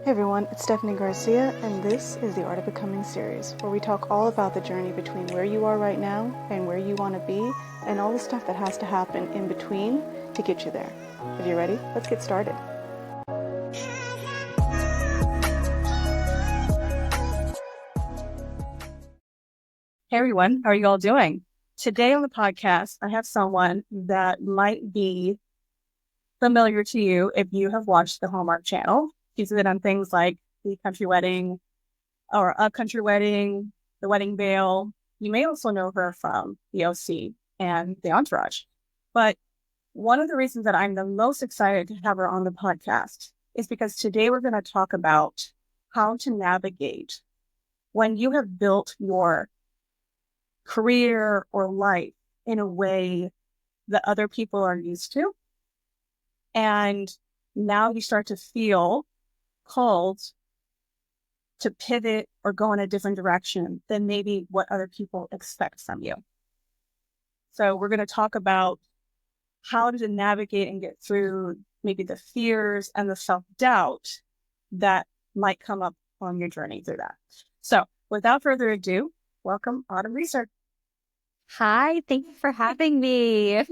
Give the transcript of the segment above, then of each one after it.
Hey everyone, it's Stefanie Garcia, and this is the Art of Becoming series, where we talk all about the journey between where you are right now and where you want to be, and all the stuff that has to happen in between to get you there. Are you ready? Let's get started. Hey everyone, how are you all doing? Today on the podcast, I have someone that might be familiar to you if you have watched the Hallmark channel. She's been on things like The Country Wedding or A Country Wedding, The Wedding Veil. You may also know her from the OC and the Entourage. But one of the reasons that I'm the most excited to have her on the podcast is because today we're going to talk about how to navigate when you have built your career or life in a way that other people are used to. And now you start to feel called to pivot or go in a different direction than maybe what other people expect from you. So we're going to talk about how to navigate and get through maybe the fears and the self-doubt that might come up on your journey through that. So without further ado, welcome Autumn Reeser. Hi, thank you for having me.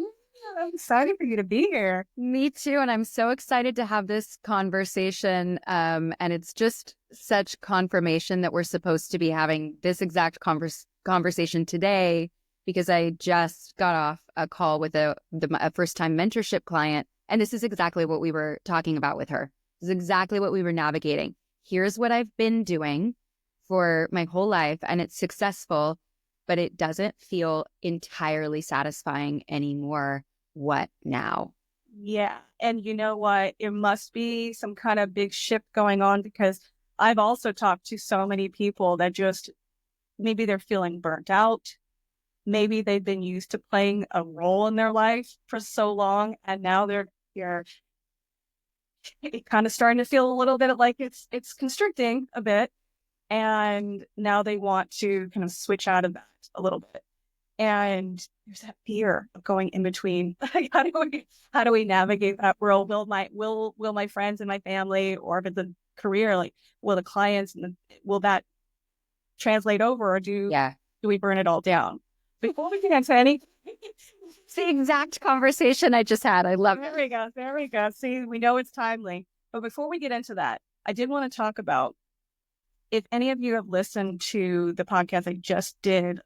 I'm excited for you to be here. Me too. And I'm so excited to have this conversation. And it's just such confirmation that we're supposed to be having this exact conversation today, because I just got off a call with a first-time mentorship client. And this is exactly what we were talking about with her. This is exactly what we were navigating. Here's what I've been doing for my whole life, and it's successful, but it doesn't feel entirely satisfying anymore. What now? Yeah. And you know what? It must be some kind of big shift going on, because I've also talked to so many people that just maybe they're feeling burnt out. Maybe they've been used to playing a role in their life for so long, and now they're kind of starting to feel a little bit like it's constricting a bit. And now they want to kind of switch out of that a little bit. And there's that fear of going in between. How do we navigate that world? Will my friends and my family, or if it's a career, like will the clients, will that translate over, or do we burn it all down? Before we get into any, it's the exact conversation I just had. I love it. There we go. See, we know it's timely. But before we get into that, I did want to talk about, if any of you have listened to the podcast I just did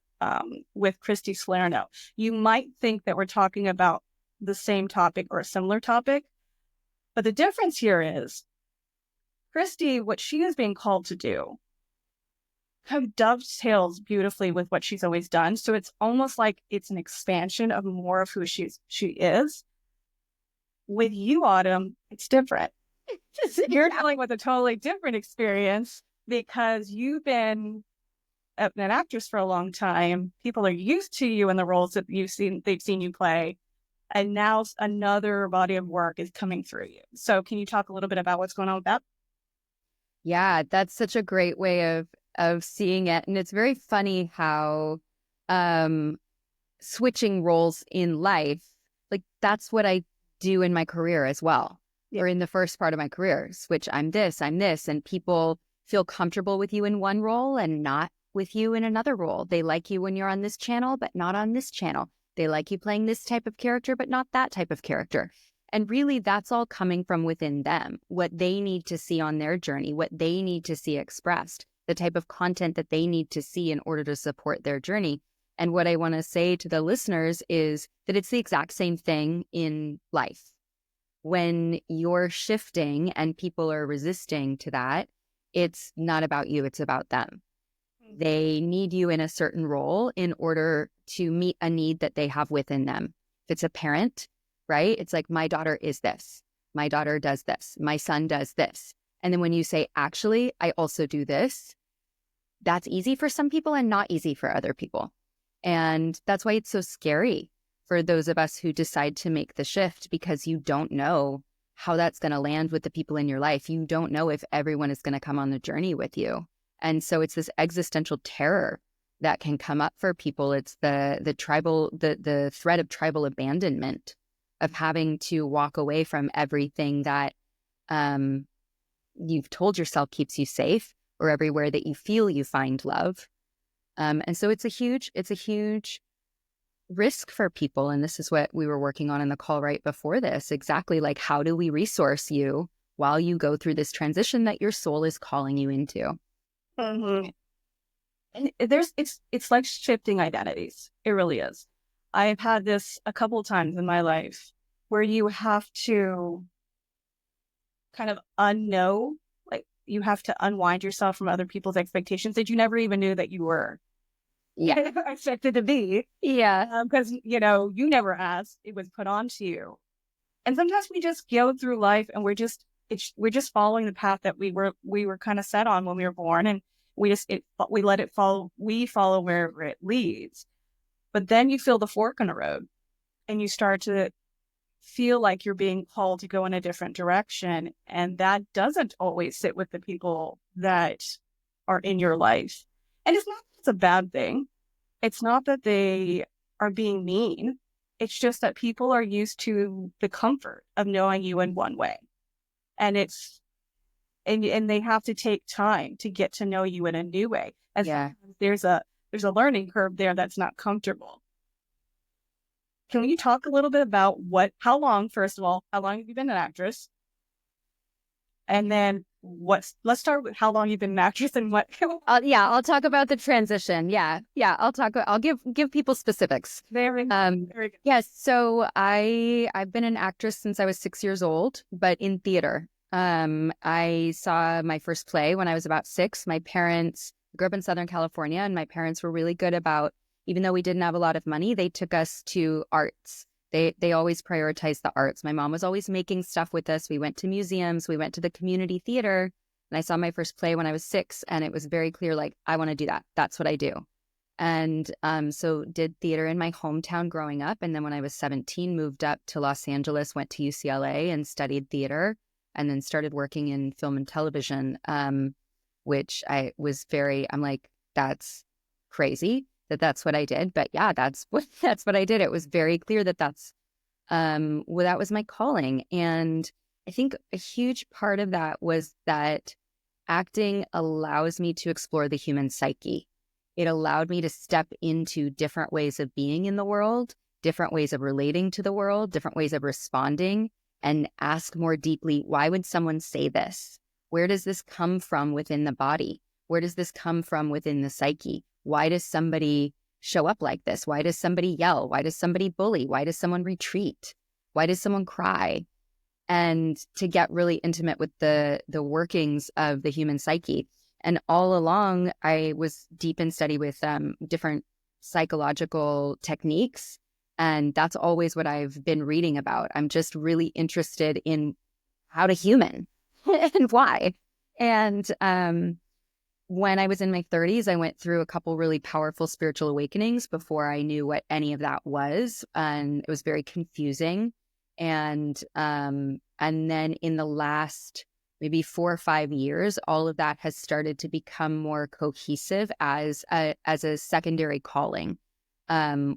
with Christy Salerno, you might think that we're talking about the same topic or a similar topic. But the difference here is Christy, what she is being called to do, kind of dovetails beautifully with what she's always done. So it's almost like it's an expansion of more of who she is. With you, Autumn, it's different. You're dealing with a totally different experience, because you've been an actress for a long time. People are used to you in the roles that they've seen you play. And now another body of work is coming through you. So can you talk a little bit about what's going on with that? Yeah, that's such a great way of seeing it. And it's very funny how switching roles in life, like that's what I do in my career as well. Yeah. Or in the first part of my career, switch, I'm this, and people feel comfortable with you in one role and not with you in another role. They like you when you're on this channel, but not on this channel. They like you playing this type of character, but not that type of character. And really, that's all coming from within them, what they need to see on their journey, what they need to see expressed, the type of content that they need to see in order to support their journey. And what I want to say to the listeners is that it's the exact same thing in life. When you're shifting and people are resisting to that, it's not about you, it's about them. They need you in a certain role in order to meet a need that they have within them. If it's a parent, right? It's like, my daughter is this. My daughter does this. My son does this. And then when you say, actually, I also do this, that's easy for some people and not easy for other people. And that's why it's so scary for those of us who decide to make the shift, because you don't know how that's going to land with the people in your life. You don't know if everyone is going to come on the journey with you. And so it's this existential terror that can come up for people. It's the threat of tribal abandonment, of having to walk away from everything that you've told yourself keeps you safe, or everywhere that you feel you find love. And so it's a huge risk for people. And this is what we were working on in the call right before this. Exactly, like, how do we resource you while you go through this transition that your soul is calling you into? Mm-hmm. And it's like shifting identities. It really is. I've had this a couple of times in my life where you have to kind of unknow, like you have to unwind yourself from other people's expectations that you never even knew that you were expected to be. Yeah. Because, you never asked, it was put onto you. And sometimes we just go through life and we're just following the path that we were kind of set on when we were born, and we let it follow. We follow wherever it leads. But then you feel the fork in the road, and you start to feel like you're being called to go in a different direction, and that doesn't always sit with the people that are in your life. And it's not that it's a bad thing. It's not that they are being mean. It's just that people are used to the comfort of knowing you in one way. And and they have to take time to get to know you in a new way. And there's a learning curve there that's not comfortable. Can you talk a little bit about how long have you been an actress? And then let's start with how long you've been an actress and what. I'll talk about the transition. I'll give people specifics. Very good. Yes. So I've been an actress since I was 6 years old, but in theater. I saw my first play when I was about 6. My parents grew up in Southern California, and my parents were really good about, even though we didn't have a lot of money, they took us to arts. They always prioritized the arts. My mom was always making stuff with us. We went to museums. We went to the community theater. And I saw my first play when I was 6. And it was very clear, like, I want to do that. That's what I do. And so did theater in my hometown growing up. And then when I was 17, moved up to Los Angeles, went to UCLA and studied theater, and then started working in film and television, which I'm like, that's crazy that's what I did. But yeah, that's what I did. It was very clear that that was my calling. And I think a huge part of that was that acting allows me to explore the human psyche. It allowed me to step into different ways of being in the world, different ways of relating to the world, different ways of responding, and ask more deeply, why would someone say this? Where does this come from within the body? Where does this come from within the psyche? Why does somebody show up like this? Why does somebody yell? Why does somebody bully? Why does someone retreat? Why does someone cry? And to get really intimate with the workings of the human psyche. And all along, I was deep in study with different psychological techniques. And that's always what I've been reading about. I'm just really interested in how to human and why. And when I was in my 30s, I went through a couple really powerful spiritual awakenings before I knew what any of that was. And it was very confusing. And then in the last maybe 4 or 5 years, all of that has started to become more cohesive as a secondary calling,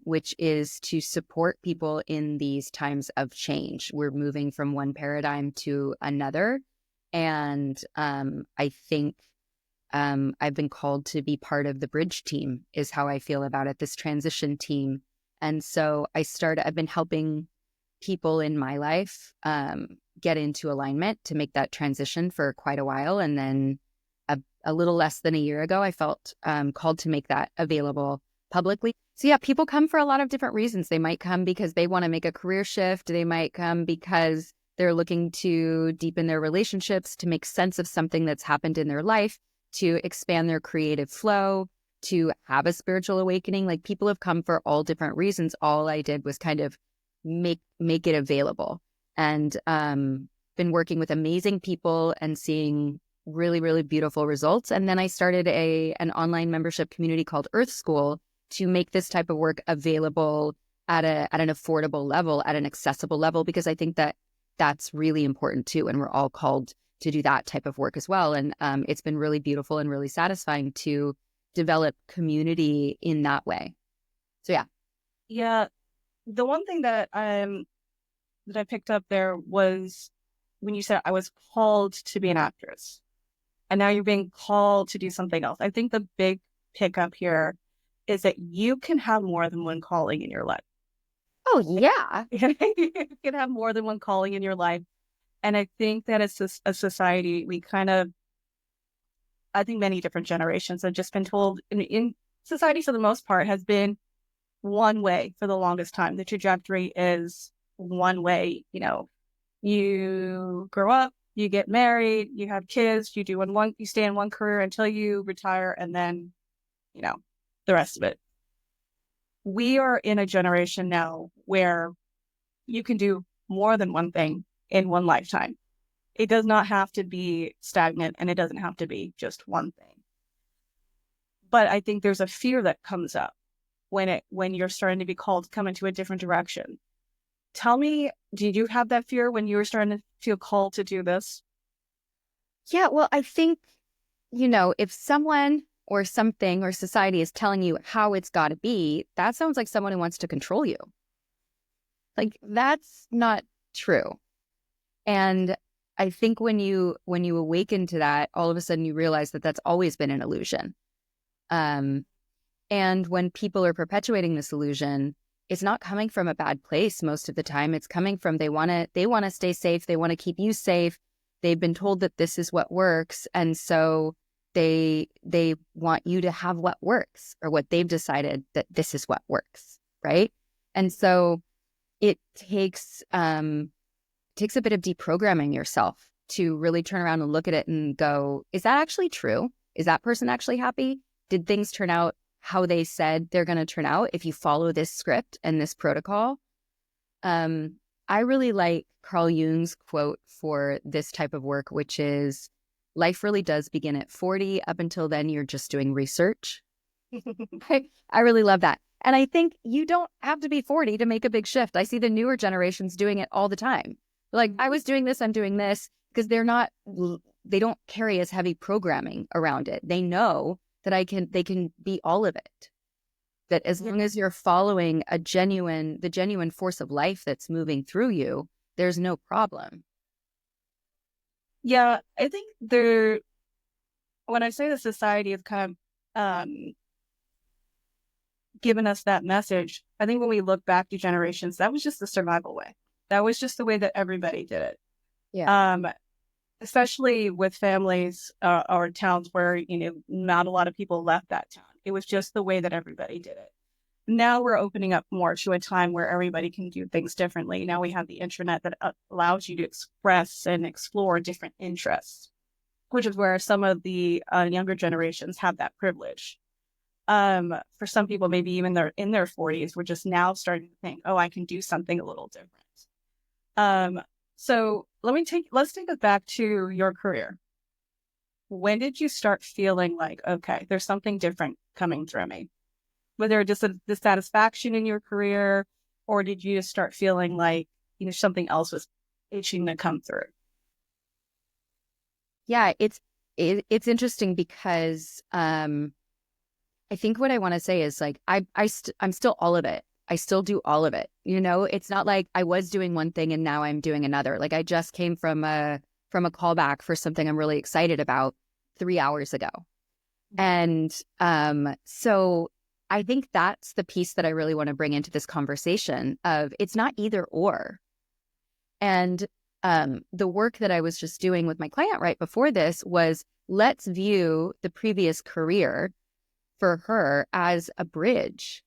which is to support people in these times of change. We're moving from one paradigm to another. And I think I've been called to be part of the bridge team, is how I feel about it, this transition team. And so I've been helping people in my life get into alignment to make that transition for quite a while. And then a little less than a year ago, I felt called to make that available publicly. So yeah, people come for a lot of different reasons. They might come because they want to make a career shift. They might come because they're looking to deepen their relationships, to make sense of something that's happened in their life, to expand their creative flow, to have a spiritual awakening. Like, people have come for all different reasons. All I did was kind of make it available, and been working with amazing people and seeing really, really beautiful results. And then I started an online membership community called Earth School to make this type of work available at an affordable level, at an accessible level, because I think that that's really important too. And we're all called to do that type of work as well. And it's been really beautiful and really satisfying to develop community in that way. So yeah. Yeah. The one thing that I picked up there was when you said I was called to be an actress and now you're being called to do something else. I think the big pickup here is that you can have more than one calling in your life. Oh, yeah. You can have more than one calling in your life. And I think that as a society, we kind of, I think many different generations have just been told in society for the most part has been one way for the longest time. The trajectory is one way. You grow up, you get married, you have kids, you stay in one career until you retire, and then, the rest of it. We are in a generation now where you can do more than one thing in one lifetime. It does not have to be stagnant, and it doesn't have to be just one thing. But I think there's a fear that comes up when you're starting to be called to come into a different direction. Tell me, did you have that fear when you were starting to feel called to do this? Yeah, well, I think, if someone or something or society is telling you how it's got to be, that sounds like someone who wants to control you. Like, that's not true. And I think when you awaken to that, all of a sudden you realize that that's always been an illusion. And when people are perpetuating this illusion, it's not coming from a bad place most of the time. It's coming from they want to stay safe. They want to keep you safe. They've been told that this is what works, and so they want you to have what works, or what they've decided that this is what works, right? And so it takes a bit of deprogramming yourself to really turn around and look at it and go, is that actually true? Is that person actually happy? Did things turn out how they said they're going to turn out if you follow this script and this protocol? I really like Carl Jung's quote for this type of work, which is, life really does begin at 40. Up until then, you're just doing research. I really love that. And I think you don't have to be 40 to make a big shift. I see the newer generations doing it all the time. Like, I was doing this, I'm doing this, because they don't carry as heavy programming around it. They know that they can be all of it. That as long as you're following the genuine force of life that's moving through you, there's no problem. Yeah, I think when I say the society has kind of given us that message, I think when we look back to generations, that was just the survival way. That was just the way that everybody did it. Yeah. Especially with families or towns where, not a lot of people left that town. It was just the way that everybody did it. Now we're opening up more to a time where everybody can do things differently. Now we have the internet that allows you to express and explore different interests, which is where some of the younger generations have that privilege. For some people, maybe even they're in their 40s, we're just now starting to think, oh, I can do something a little different. So let's take it back to your career. When did you start feeling like, okay, there's something different coming through me? Was there just a dissatisfaction in your career, or did you just start feeling like, something else was itching to come through? Yeah, it's interesting because I think what I want to say is, like, I'm still all of it. I still do all of it. It's not like I was doing one thing and now I'm doing another. Like, I just came from a callback for something I'm really excited about 3 hours ago. And so I think that's the piece that I really want to bring into this conversation of, it's not either or. And the work that I was just doing with my client right before this was, let's view the previous career for her as a bridge,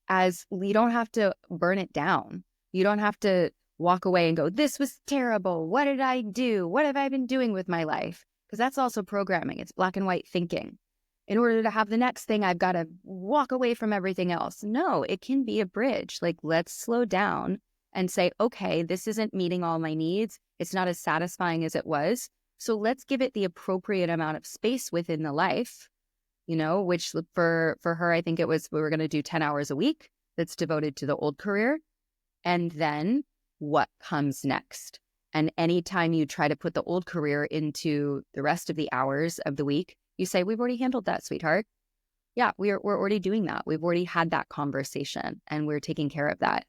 as you don't have to burn it down. You don't have to walk away and go, this was terrible. What did I do? What have I been doing with my life? Because that's also programming. It's black and white thinking. In order to have the next thing, I've got to walk away from everything else. No, it can be a bridge. Like, let's slow down and say, okay, this isn't meeting all my needs. It's not as satisfying as it was. So let's give it the appropriate amount of space within the life, which for her, I think it was, we were going to do 10 hours a week that's devoted to the old career. And then what comes next? And anytime you try to put the old career into the rest of the hours of the week, you say, we've already handled that, sweetheart. Yeah, we're already doing that. We've already had that conversation and we're taking care of that.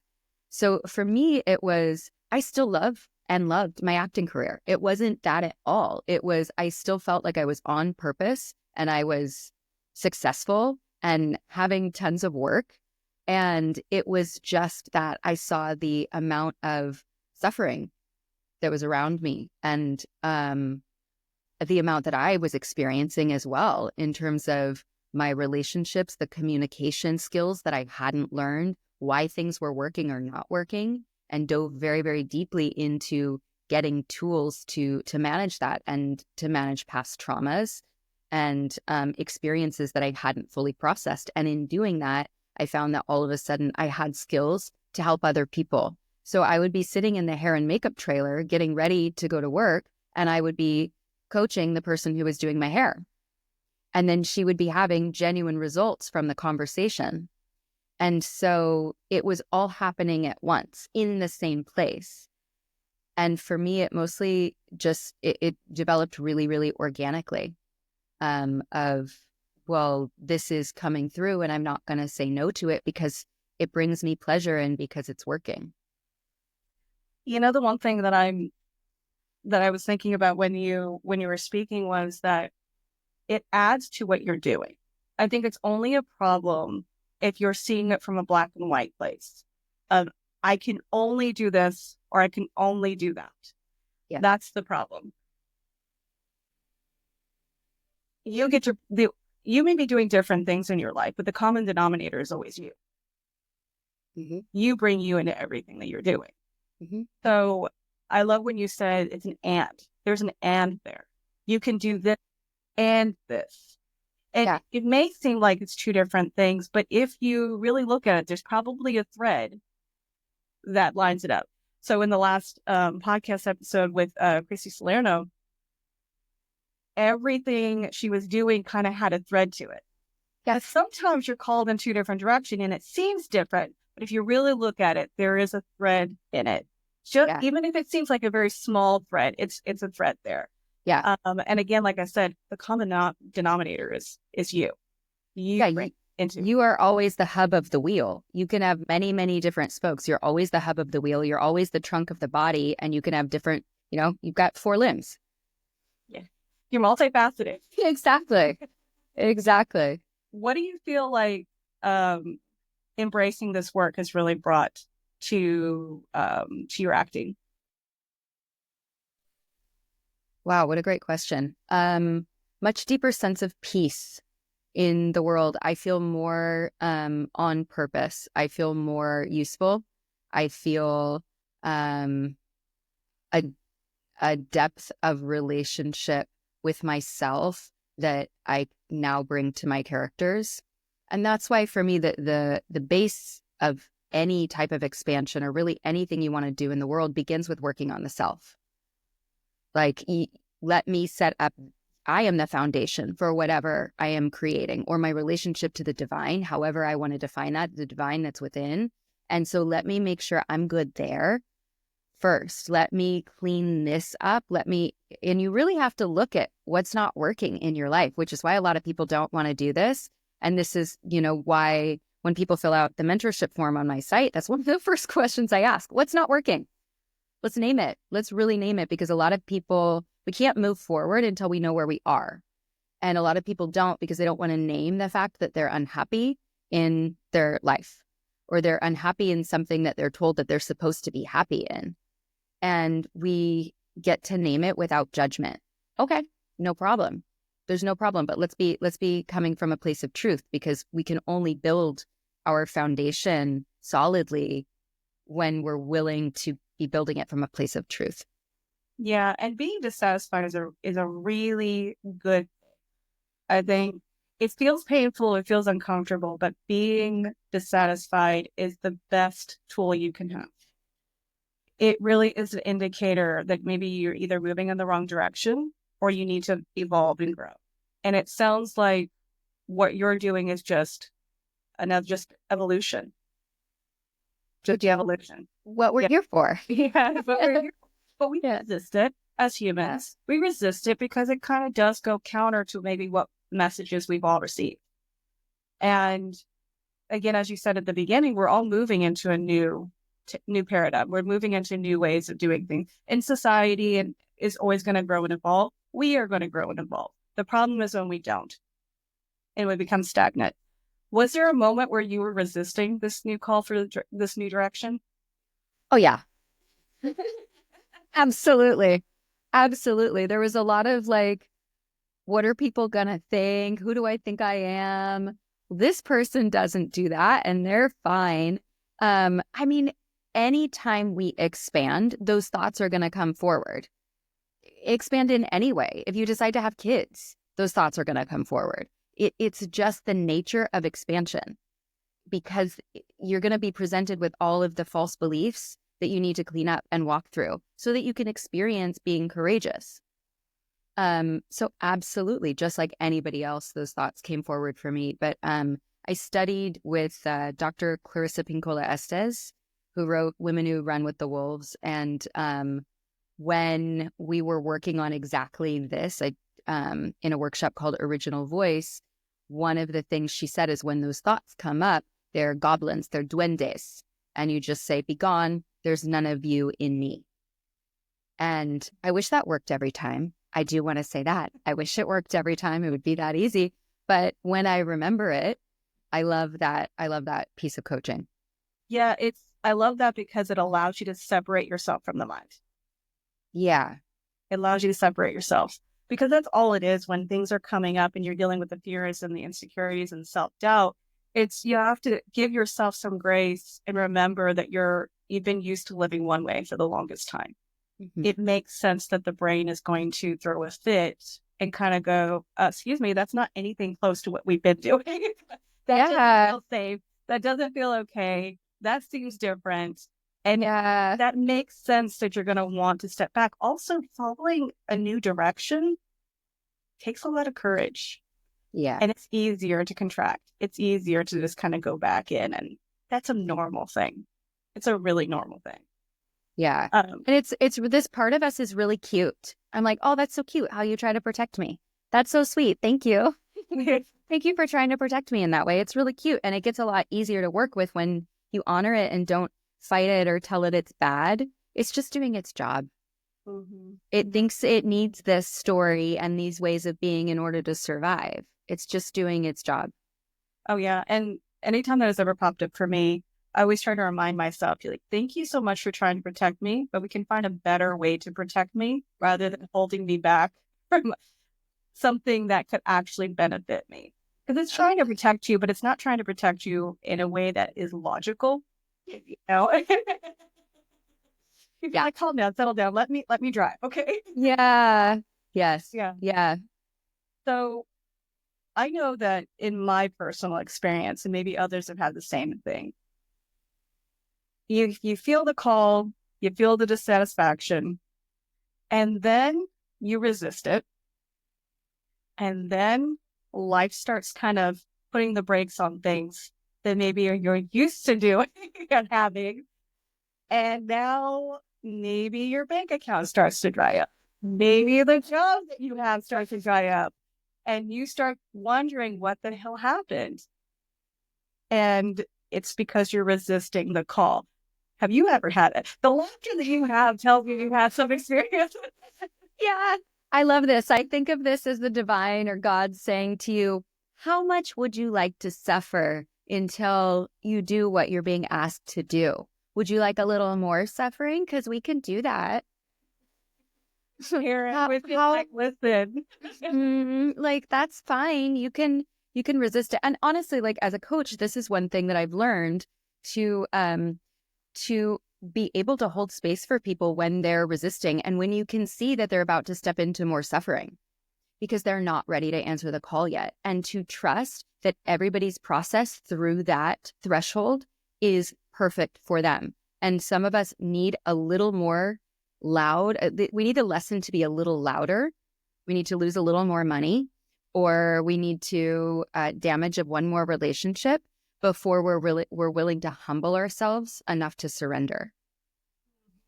So for me, it was, I still love and loved my acting career. It wasn't that at all. It was, I still felt like I was on purpose and I was successful and having tons of work. And it was just that I saw the amount of suffering that was around me and the amount that I was experiencing as well in terms of my relationships, the communication skills that I hadn't learned, why things were working or not working, and dove very, very deeply into getting tools to manage that and to manage past traumas and experiences that I hadn't fully processed. And in doing that, I found that all of a sudden I had skills to help other people. So I would be sitting in the hair and makeup trailer getting ready to go to work, and I would be coaching the person who was doing my hair. And then she would be having genuine results from the conversation. And so it was all happening at once in the same place. And for me, it mostly just, it developed really, really organically well, this is coming through and I'm not going to say no to it because it brings me pleasure and because it's working. You know, the one thing that I was thinking about when you were speaking was that it adds to what you're doing. I think it's only a problem if you're seeing it from a black and white place of I can only do this or I can only do that. Yeah. That's the problem. You may be doing different things in your life, but the common denominator is always you. Mm-hmm. You bring you into everything that you're doing. Mm-hmm. So I love when you said it's an and. There's an and there. You can do this and this. And It may seem like it's two different things, but if you really look at it, there's probably a thread that lines it up. So in the last podcast episode with Chrissy Salerno, everything she was doing kind of had a thread to it. Yeah, sometimes you're called in two different directions and it seems different, but if you really look at it, there is a thread in it. Even if it seems like a very small thread, it's a thread there. Yeah. And again, like I said, the common denominator is you. You are always the hub of the wheel. You can have many, many different spokes. You're always the hub of the wheel. You're always the trunk of the body, and you can have different, you've got 4 limbs. Yeah. You're multifaceted. Exactly. What do you feel like embracing this work has really brought to your acting? Wow, what a great question. Much deeper sense of peace in the world. I feel more on purpose. I feel more useful. I feel a depth of relationship with myself that I now bring to my characters. And that's why for me, the base of any type of expansion or really anything you want to do in the world begins with working on the self. Like, let me set up, I am the foundation for whatever I am creating or my relationship to the divine, however I want to define that, the divine that's within. And so let me make sure I'm good there first. Let me clean this up. And you really have to look at what's not working in your life, which is why a lot of people don't want to do this. And this is, why when people fill out the mentorship form on my site, that's one of the first questions I ask. What's not working? Let's name it. Let's really name it, because a lot of people, we can't move forward until we know where we are. And a lot of people don't, because they don't want to name the fact that they're unhappy in their life, or they're unhappy in something that they're told that they're supposed to be happy in. And we get to name it without judgment. Okay, no problem. There's no problem, but let's be coming from a place of truth, because we can only build our foundation solidly when we're willing to be building it from a place of truth. Yeah, and being dissatisfied is a really good. I think it feels painful, it feels uncomfortable, but being dissatisfied is the best tool you can have. It really is an indicator that maybe you're either moving in the wrong direction or you need to evolve and grow. And it sounds like what you're doing is just evolution. Just evolution. What we're here for. Yeah, but we resist it as humans. We resist it because it kind of does go counter to maybe what messages we've all received. And again, as you said at the beginning, we're all moving into a new new paradigm. We're moving into new ways of doing things in society, and is always going to grow and evolve. We are going to grow and evolve. The problem is when we don't and we become stagnant. Was there a moment where you were resisting this new call for this new direction? Oh, yeah. Absolutely. Absolutely. There was a lot of like, what are people going to think? Who do I think I am? This person doesn't do that and they're fine. I mean, anytime we expand, those thoughts are going to come forward. Expand in any way. If you decide to have kids, those thoughts are going to come forward. It's just the nature of expansion, because you're going to be presented with all of the false beliefs that you need to clean up and walk through so that you can experience being courageous. So absolutely, just like anybody else, those thoughts came forward for me. But I studied with Dr. Clarissa Pinkola Estes, who wrote Women Who Run with the Wolves. And when we were working on exactly this, in a workshop called Original Voice, one of the things she said is when those thoughts come up, they're goblins, they're duendes. And you just say, be gone, there's none of you in me. And I wish that worked every time. I do want to say that. I wish it worked every time. It would be that easy. But when I remember it, I love that. I love that piece of coaching. Yeah, I love that because it allows you to separate yourself from the mind. Yeah. It allows you to separate yourself, because that's all it is when things are coming up and you're dealing with the fears and the insecurities and self-doubt. You have to give yourself some grace and remember that you've been used to living one way for the longest time. Mm-hmm. It makes sense that the brain is going to throw a fit and kind of go, excuse me, that's not anything close to what we've been doing. That doesn't feel safe. That doesn't feel okay. That seems different. And that makes sense that you're going to want to step back. Also, following a new direction takes a lot of courage. Yeah. And it's easier to contract. It's easier to just kind of go back in. And that's a normal thing. It's a really normal thing. Yeah. And it's this part of us is really cute. I'm like, oh, that's so cute how you try to protect me. That's so sweet. Thank you. Thank you for trying to protect me in that way. It's really cute. And it gets a lot easier to work with when you honor it and don't fight it or tell it it's bad. It's just doing its job. Mm-hmm. It thinks it needs this story and these ways of being in order to survive. It's just doing its job. Oh, yeah. And anytime that has ever popped up for me, I always try to remind myself, like, thank you so much for trying to protect me, but we can find a better way to protect me rather than holding me back from something that could actually benefit me. Because it's trying to protect you, but it's not trying to protect you in a way that is logical. You know? Yeah. Like, calm down, settle down. Let me drive. Okay. Yeah. Yes. Yeah. Yeah. So I know that in my personal experience, and maybe others have had the same thing, you feel the call, you feel the dissatisfaction, and then you resist it. And then life starts kind of putting the brakes on things that maybe you're used to doing and having. And now maybe your bank account starts to dry up. Maybe the job that you have starts to dry up. And you start wondering what the hell happened. And it's because you're resisting the call. Have you ever had it? The laughter that you have tells me you have some experience. Yeah. I love this. I think of this as the divine or God saying to you, how much would you like to suffer until you do what you're being asked to do? Would you like a little more suffering? Because we can do that. Listen. Like, that's fine. You can resist it. And honestly, like, as a coach, this is one thing that I've learned to be able to hold space for people when they're resisting and when you can see that they're about to step into more suffering because they're not ready to answer the call yet, and to trust that everybody's process through that threshold is perfect for them. And some of us need a little more loud. We need the lesson to be a little louder. We need to lose a little more money, or we need to damage of one more relationship before we're willing to humble ourselves enough to surrender.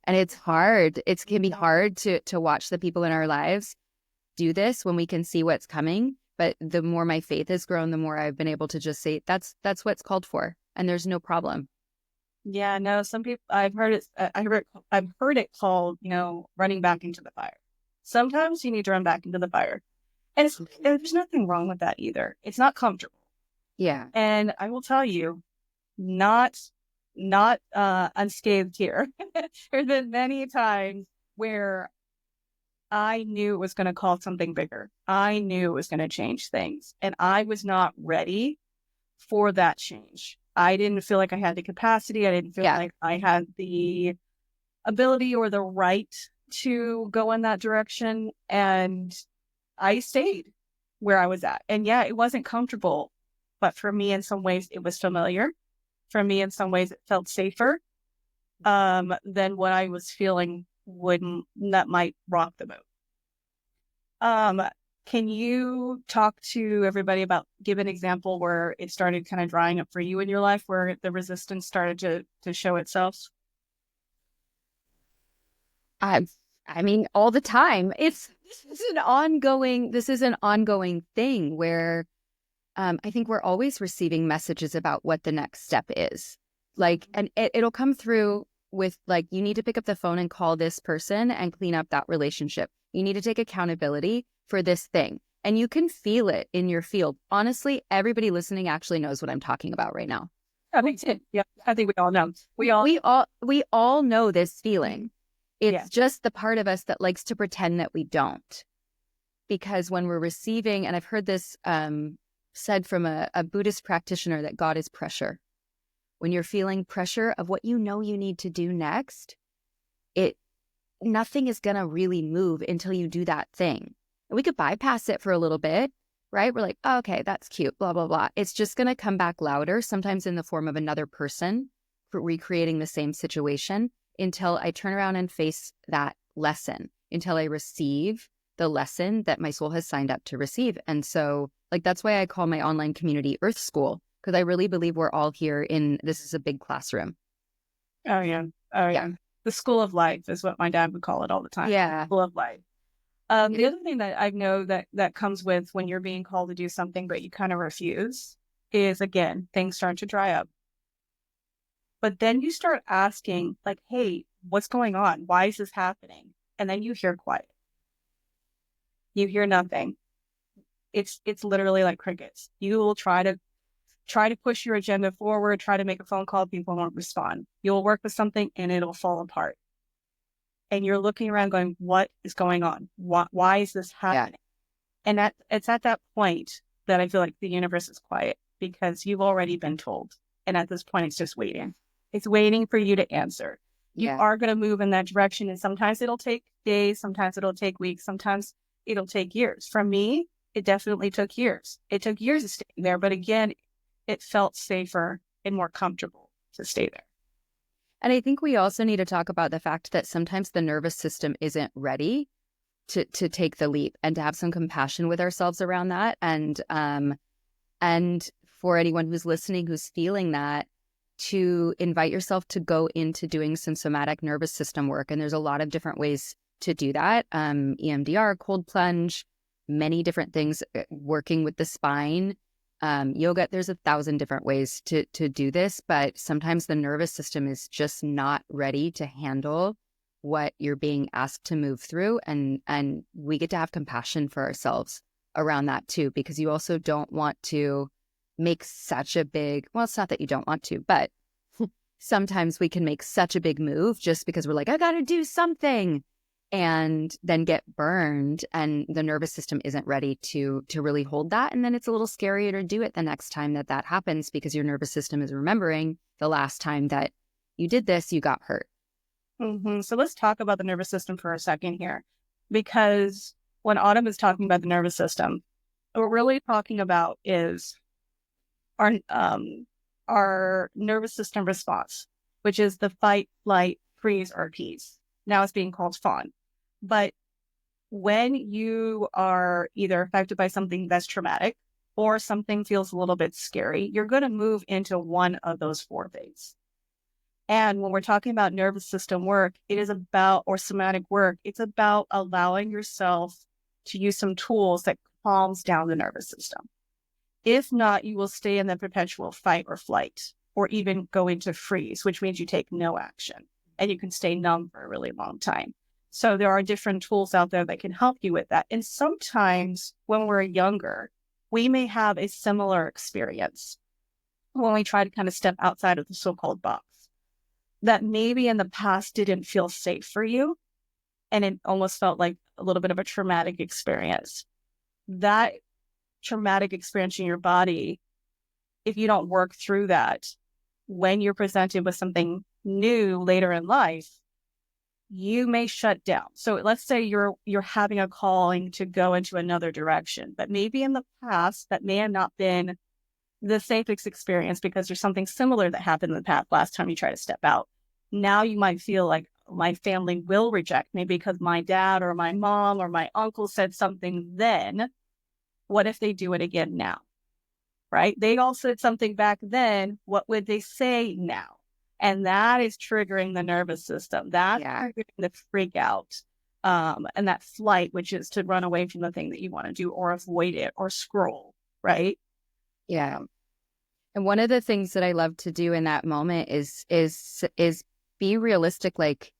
And it's hard. It can be hard to watch the people in our lives do this when we can see what's coming. But the more my faith has grown, the more I've been able to just say, that's what's called for. And there's no problem. Yeah, no, some people, I've heard it called, running back into the fire. Sometimes you need to run back into the fire. And there's nothing wrong with that either. It's not comfortable. Yeah. And I will tell you, not unscathed here. There's been many times where I knew it was going to cause something bigger. I knew it was going to change things. And I was not ready for that change. I didn't feel like I had the capacity. I didn't feel like I had the ability or the right to go in that direction. And I stayed where I was at. And yeah, it wasn't comfortable, but for me, in some ways, it was familiar. For me, in some ways, it felt safer than what I was feeling that might rock the boat. Can you talk to everybody about, give an example where it started kind of drying up for you in your life, where the resistance started to show itself? I mean, all the time. This is an ongoing thing where I think we're always receiving messages about what the next step is. Like, and it'll come through with like, you need to pick up the phone and call this person and clean up that relationship. You need to take accountability for this thing. And you can feel it in your field. Honestly, everybody listening actually knows what I'm talking about right now. I think we all know. We all know this feeling. It's just the part of us that likes to pretend that we don't. Because when we're receiving, and I've heard this said from a Buddhist practitioner, that God is pressure. When you're feeling pressure of what you know you need to do next, nothing is going to really move until you do that thing. And we could bypass it for a little bit, right? We're like, oh, okay, that's cute, blah, blah, blah. It's just going to come back louder, sometimes in the form of another person for recreating the same situation, until I turn around and face that lesson, until I receive the lesson that my soul has signed up to receive. And so, like, that's why I call my online community Earth School, because I really believe we're all here this is a big classroom. Oh, yeah. The school of life is what my dad would call it all the time. Yeah. School of life. The other thing that I know that comes with when you're being called to do something, but you kind of refuse, is, again, things start to dry up. But then you start asking, like, hey, what's going on? Why is this happening? And then you hear quiet. You hear nothing. It's literally like crickets. You will try to push your agenda forward, try to make a phone call, people won't respond. You'll work with something and it'll fall apart. And you're looking around going, what is going on? Why is this happening? Yeah. And it's at that point that I feel like the universe is quiet, because you've already been told. And at this point, it's just waiting. It's waiting for you to answer. You are going to move in that direction. And sometimes it'll take days. Sometimes it'll take weeks. Sometimes it'll take years. For me, it definitely took years. It took years to stay there. But again, it felt safer and more comfortable to stay there. And I think we also need to talk about the fact that sometimes the nervous system isn't ready to take the leap, and to have some compassion with ourselves around that. And for anyone who's listening, who's feeling that, to invite yourself to go into doing some somatic nervous system work. And there's a lot of different ways to do that. EMDR, cold plunge, many different things, working with the spine. Yoga, there's 1,000 different ways to do this, but sometimes the nervous system is just not ready to handle what you're being asked to move through. And we get to have compassion for ourselves around that too, because you also don't want to make such a big, well, it's not that you don't want to, but sometimes we can make such a big move just because we're like, I got to do something, and then get burned, and the nervous system isn't ready to really hold that. And then it's a little scarier to do it the next time that happens, because your nervous system is remembering the last time that you did this, you got hurt. Mm-hmm. So let's talk about the nervous system for a second here, because when Autumn is talking about the nervous system, what we're really talking about is our nervous system response, which is the fight, flight, freeze, or appease. Now it's being called fawn. But when you are either affected by something that's traumatic or something feels a little bit scary, you're going to move into one of those four things. And when we're talking about nervous system work, or somatic work, it's about allowing yourself to use some tools that calms down the nervous system. If not, you will stay in the perpetual fight or flight or even go into freeze, which means you take no action and you can stay numb for a really long time. So there are different tools out there that can help you with that. And sometimes when we're younger, we may have a similar experience when we try to kind of step outside of the so-called box that maybe in the past didn't feel safe for you. And it almost felt like a little bit of a traumatic experience. That traumatic experience in your body, if you don't work through that, when you're presented with something new later in life, you may shut down. So let's say you're having a calling to go into another direction, but maybe in the past that may have not been the safest experience because there's something similar that happened in the past last time you try to step out. Now you might feel like my family will reject me because my dad or my mom or my uncle said something then. What if they do it again now? Right? They all said something back then. What would they say now? And that is triggering the nervous system. That's triggering the freak out. And that flight, which is to run away from the thing that you want to do or avoid it or scroll, right? Yeah. And one of the things that I love to do in that moment is be realistic. Like,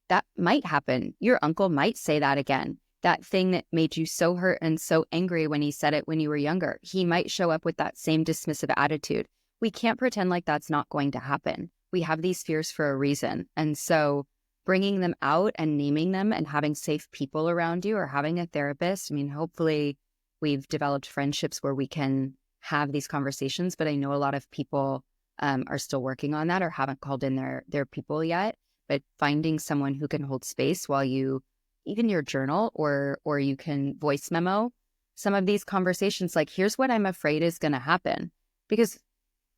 that might happen. Your uncle might say that again. That thing that made you so hurt and so angry when he said it when you were younger, he might show up with that same dismissive attitude. We can't pretend like that's not going to happen. We have these fears for a reason. And so bringing them out and naming them and having safe people around you or having a therapist. I mean, hopefully we've developed friendships where we can have these conversations, but I know a lot of people are still working on that or haven't called in their people yet. But finding someone who can hold space while you, even your journal or you can voice memo some of these conversations, like, here's what I'm afraid is going to happen, because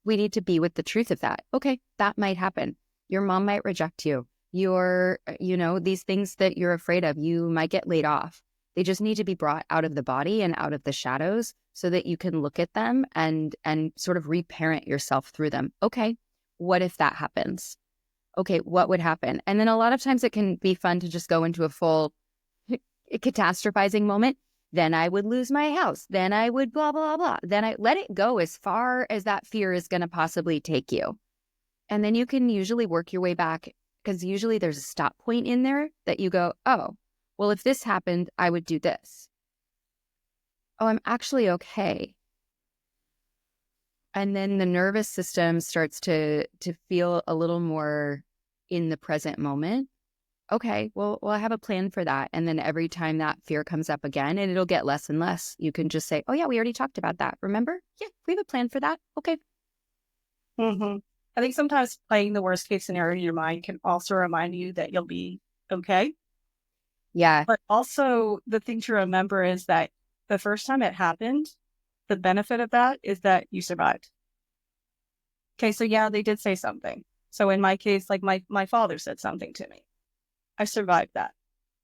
we need to be with the truth of that. Okay, that might happen. Your mom might reject you. These things that you're afraid of, you might get laid off. They just need to be brought out of the body and out of the shadows so that you can look at them and sort of reparent yourself through them. Okay, what if that happens? Okay, what would happen? And then a lot of times it can be fun to just go into a full catastrophizing moment. Then I would lose my house. Then I would blah, blah, blah. Then I let it go as far as that fear is going to possibly take you. And then you can usually work your way back, because usually there's a stop point in there that you go, oh, well, if this happened, I would do this. Oh, I'm actually okay. And then the nervous system starts to feel a little more in the present moment. Okay, well, I have a plan for that. And then every time that fear comes up again, and it'll get less and less, you can just say, oh yeah, we already talked about that. Remember? Yeah, we have a plan for that. Okay. Mm-hmm. I think sometimes playing the worst case scenario in your mind can also remind you that you'll be okay. Yeah. But also the thing to remember is that the first time it happened, the benefit of that is that you survived. Okay, so yeah, they did say something. So in my case, like my father said something to me. I survived that.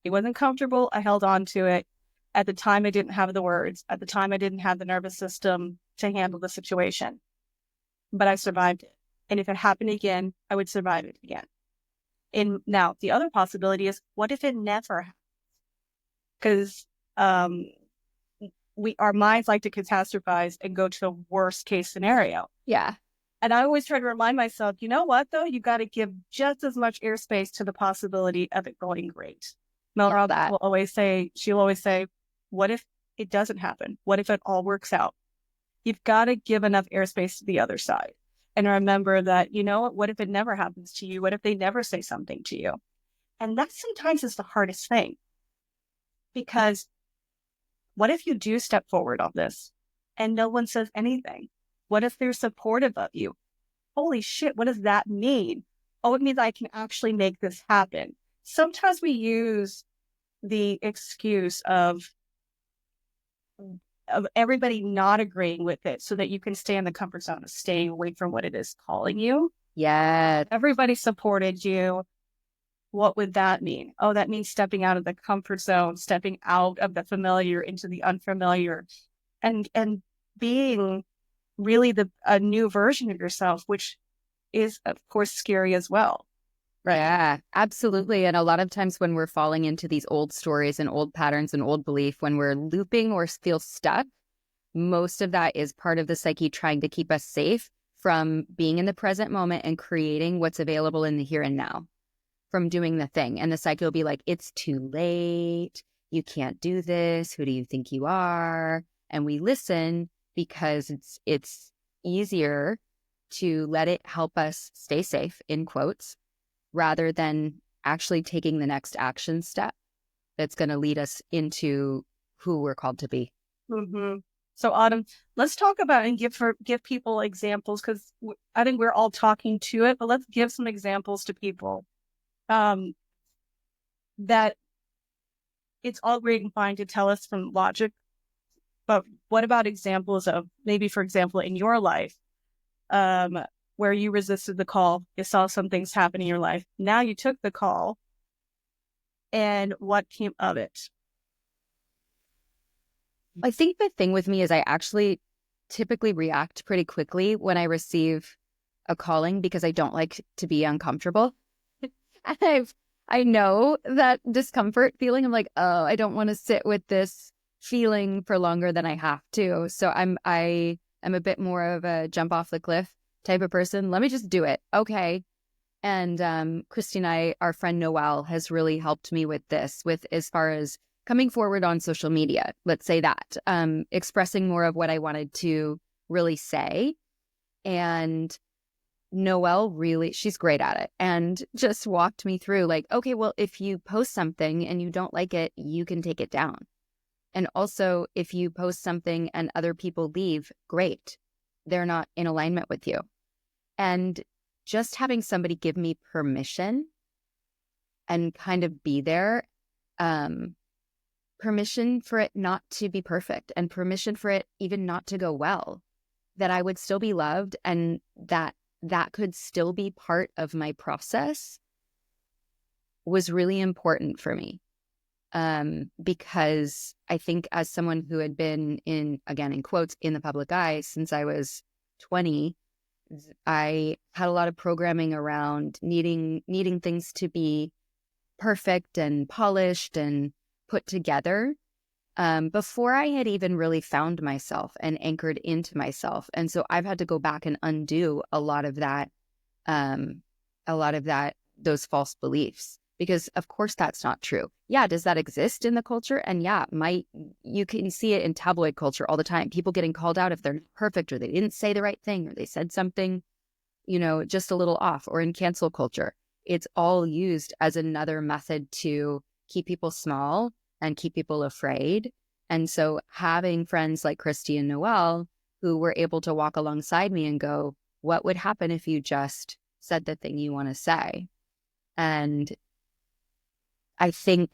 It wasn't comfortable. I held on to it. At the time, I didn't have the words. At the time, I didn't have the nervous system to handle the situation. But I survived it. And if it happened again, I would survive it again. And now the other possibility is, what if it never happens? Because our minds like to catastrophize and go to the worst case scenario. Yeah. And I always try to remind myself, you know what, though? You got to give just as much airspace to the possibility of it going great. Mel Robbins will always say, what if it doesn't happen? What if it all works out? You've got to give enough airspace to the other side. And remember that, you know what if it never happens to you? What if they never say something to you? And that sometimes is the hardest thing. Because what if you do step forward on this and no one says anything? What if they're supportive of you? Holy shit, what does that mean? Oh, it means I can actually make this happen. Sometimes we use the excuse of everybody not agreeing with it so that you can stay in the comfort zone of staying away from what it is calling you. Yeah. Everybody supported you. What would that mean? Oh, that means stepping out of the comfort zone, stepping out of the familiar into the unfamiliar, and being really a new version of yourself, which is, of course, scary as well. Right. Yeah, absolutely. And a lot of times when we're falling into these old stories and old patterns and old belief, when we're looping or feel stuck, most of that is part of the psyche trying to keep us safe from being in the present moment and creating what's available in the here and now, from doing the thing. And the psyche will be like, it's too late. You can't do this. Who do you think you are? And we listen because it's easier to let it help us stay safe, in quotes, rather than actually taking the next action step that's going to lead us into who we're called to be. Mm-hmm. So Autumn, let's talk about and give people examples, because I think we're all talking to it, but let's give some examples to people that it's all great and fine to tell us from logic, but what about examples of maybe, for example, in your life, where you resisted the call, you saw some things happen in your life, now you took the call, and what came of it? I think the thing with me is I actually typically react pretty quickly when I receive a calling because I don't like to be uncomfortable. And I know that discomfort feeling. I'm like, oh, I don't want to sit with this feeling for longer than I have to. So I am a bit more of a jump off the cliff type of person. Let me just do it. Okay. And Christy and I, our friend Noelle, has really helped me with this, with as far as coming forward on social media, let's say that, expressing more of what I wanted to really say. And Noelle really, she's great at it, and just walked me through like, okay, well, if you post something and you don't like it, you can take it down. And also, if you post something and other people leave, great. They're not in alignment with you. And just having somebody give me permission and kind of be there, permission for it not to be perfect, and permission for it even not to go well, that I would still be loved, and that could still be part of my process, was really important for me. Because I think as someone who had been in, again, in quotes, in the public eye since I was 20, I had a lot of programming around needing things to be perfect and polished and put together, before I had even really found myself and anchored into myself. And so I've had to go back and undo a lot of that, those false beliefs, because of course that's not true. Yeah, does that exist in the culture? And yeah, you can see it in tabloid culture all the time. People getting called out if they're perfect, or they didn't say the right thing, or they said something, just a little off, or in cancel culture. It's all used as another method to keep people small and keep people afraid. And so having friends like Christy and Noelle, who were able to walk alongside me and go, what would happen if you just said the thing you want to say? And I think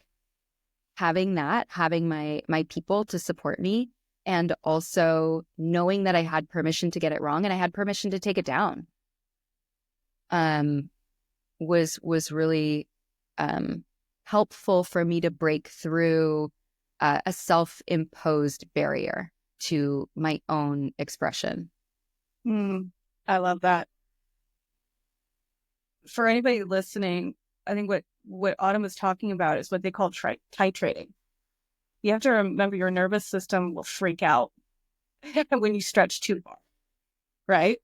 having my people to support me, and also knowing that I had permission to get it wrong and I had permission to take it down, was really helpful for me to break through a self-imposed barrier to my own expression. I love that. For anybody listening, I think what Autumn is talking about is what they call titrating. You have to remember your nervous system will freak out when you stretch too far, right?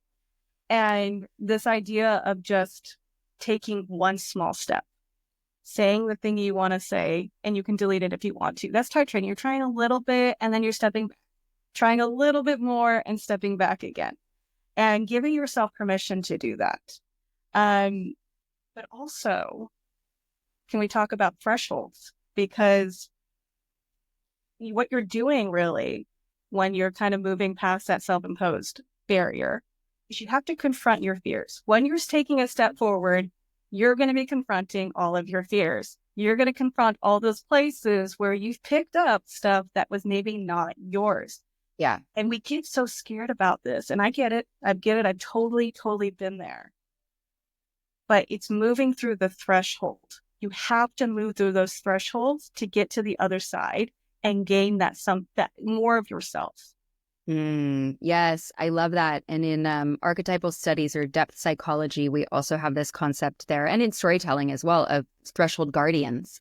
And this idea of just taking one small step, saying the thing you want to say, and you can delete it if you want to. That's titrating. You're trying a little bit and then you're stepping back, trying a little bit more and stepping back again, and giving yourself permission to do that. But also, can we talk about thresholds? Because what you're doing really, when you're kind of moving past that self-imposed barrier, is you have to confront your fears. When you're taking a step forward, you're going to be confronting all of your fears. You're going to confront all those places where you've picked up stuff that was maybe not yours. Yeah. And we get so scared about this. And I get it. I've totally, totally been there. But it's moving through the threshold. You have to move through those thresholds to get to the other side and gain that more of yourself. Yes, I love that. And in archetypal studies or depth psychology, we also have this concept there, and in storytelling as well, of threshold guardians,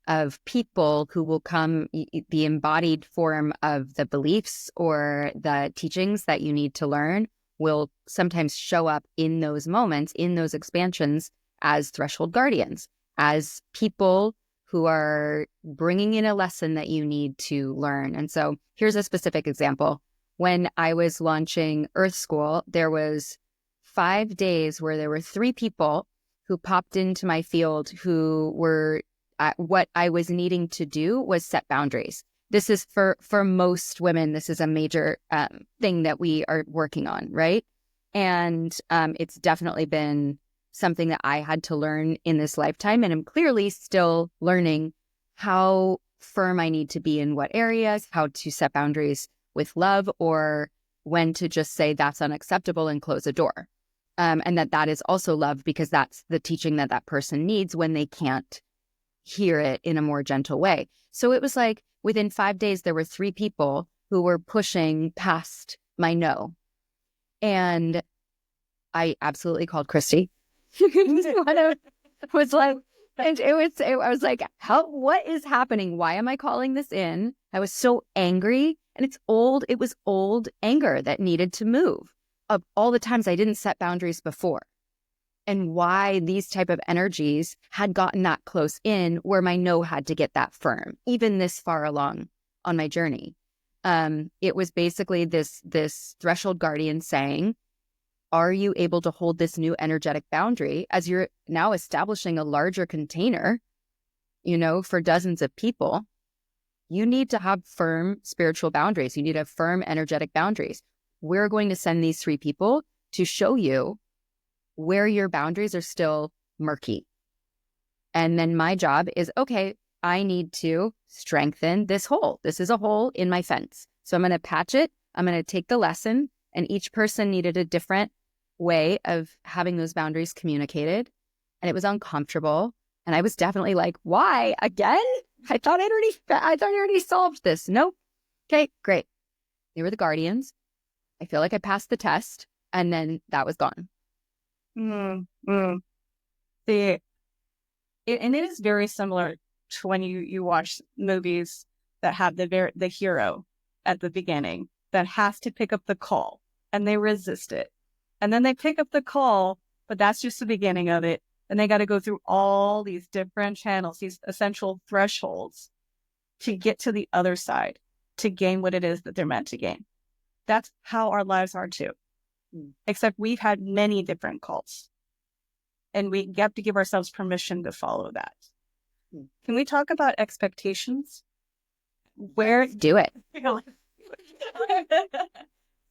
of people who will come, the embodied form of the beliefs or the teachings that you need to learn will sometimes show up in those moments, in those expansions, as threshold guardians, as people who are bringing in a lesson that you need to learn. And so here's a specific example. When I was launching Earth School, there was 5 days where there were 3 people who popped into my field who were, what I was needing to do was set boundaries. This is for most women, this is a major thing that we are working on, right? And it's definitely been something that I had to learn in this lifetime. And I'm clearly still learning how firm I need to be in what areas, how to set boundaries with love, or when to just say that's unacceptable and close a door. And that is also love, because that's the teaching that that person needs when they can't hear it in a more gentle way. So it was like within 5 days, there were 3 people who were pushing past my no. And I absolutely called Christy. I was like, I was like, what is happening? Why am I calling this in? I was so angry, and it was old anger that needed to move of all the times I didn't set boundaries before, and why these type of energies had gotten that close in where my no had to get that firm, even this far along on my journey. It was basically this threshold guardian saying, are you able to hold this new energetic boundary as you're now establishing a larger container, for dozens of people? You need to have firm spiritual boundaries. You need to have firm energetic boundaries. We're going to send these 3 people to show you where your boundaries are still murky. And then my job is, okay, I need to strengthen this hole. This is a hole in my fence. So I'm going to patch it. I'm going to take the lesson, and each person needed a different way of having those boundaries communicated. And it was uncomfortable. And I was definitely like, why again? I thought I already solved this. Nope. Okay, great. They were the guardians. I feel like I passed the test, and then that was gone. And it is very similar to when you watch movies that have the hero at the beginning that has to pick up the call, and they resist it. And then they pick up the call, but that's just the beginning of it. And they got to go through all these different channels, these essential thresholds to get to the other side, to gain what it is that they're meant to gain. That's how our lives are too. Except we've had many different calls, and we have to give ourselves permission to follow that. Can we talk about expectations? Where do it?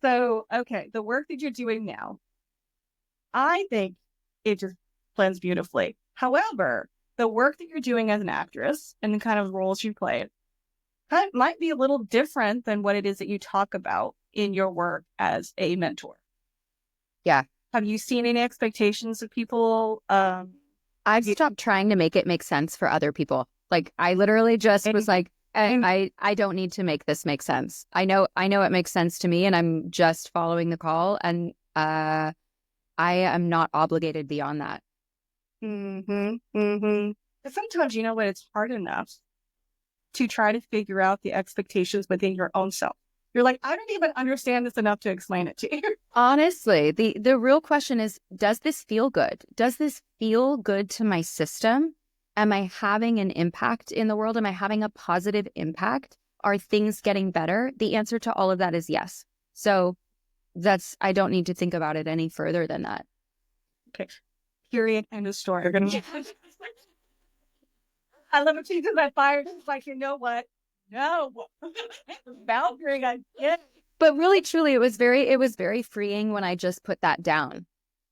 So, okay, the work that you're doing now, I think it just blends beautifully. However, the work that you're doing as an actress and the kind of roles you play might be a little different than what it is that you talk about in your work as a mentor. Yeah. Have you seen any expectations of people? I've stopped trying to make it make sense for other people. Like, I literally just was like, I don't need to make this make sense. I know it makes sense to me, and I'm just following the call, and I am not obligated beyond that. But sometimes, you know what, it's hard enough to try to figure out the expectations within your own self. You're like, I don't even understand this enough to explain it to you. Honestly, the real question is, does this feel good? Does this feel good to my system? Am I having an impact in the world? Am I having a positive impact? Are things getting better? The answer to all of that is yes. So I don't need to think about it any further than that. Okay. Period. End of story. I love it too, because I fired. It's like, you know what? No. Boundary, I get. But really, truly, it was very freeing when I just put that down.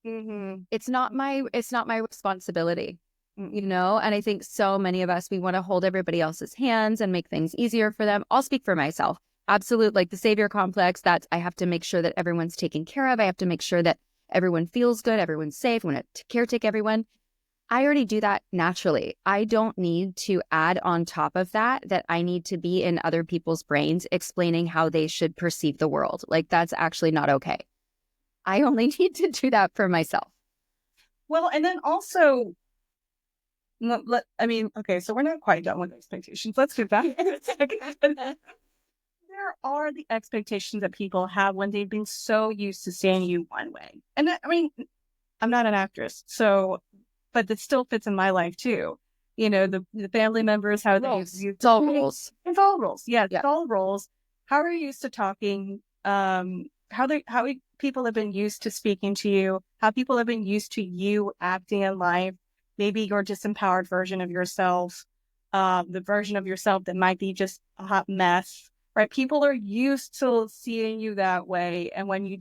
It's not my responsibility, and I think so many of us, we want to hold everybody else's hands and make things easier for them. I'll speak for myself. Absolute, like the savior complex, that's, I have to make sure that everyone's taken care of. I have to make sure that everyone feels good, everyone's safe. I want to caretake everyone. I already do that naturally. I don't need to add on top of that I need to be in other people's brains explaining how they should perceive the world. Like, that's actually not okay. I only need to do that for myself. Well, and then also, okay, so we're not quite done with expectations. Let's get back in a second. there are the expectations that people have when they've been so used to seeing you one way. And I mean, I'm not an actress, so, but it still fits in my life too. You know, the family members, how they use It's all rules. It's all rules. Yeah, Yeah. it's all rules. How are you used to talking? How people have been used to speaking to you, how people have been used to you acting in life, maybe your disempowered version of yourself, the version of yourself that might be just a hot mess, right? People are used to seeing you that way. And when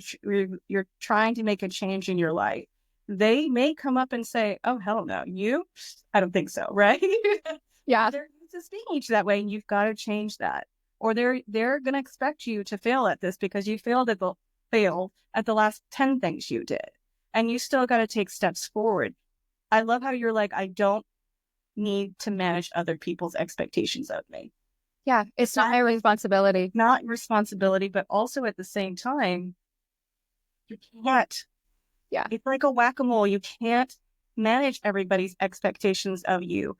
you're trying to make a change in your life, they may come up and say, oh, hell no, you? I don't think so, right? Yeah. They're used to speaking to you that way, and you've got to change that. Or they're going to expect you to fail at this because you failed at the last 10 things you did. And you still got to take steps forward. I love how you're like, I don't need to manage other people's expectations of me. Yeah. It's not my responsibility. Not responsibility, but also at the same time, you can't. Yeah. It's like a whack-a-mole. You can't manage everybody's expectations of you.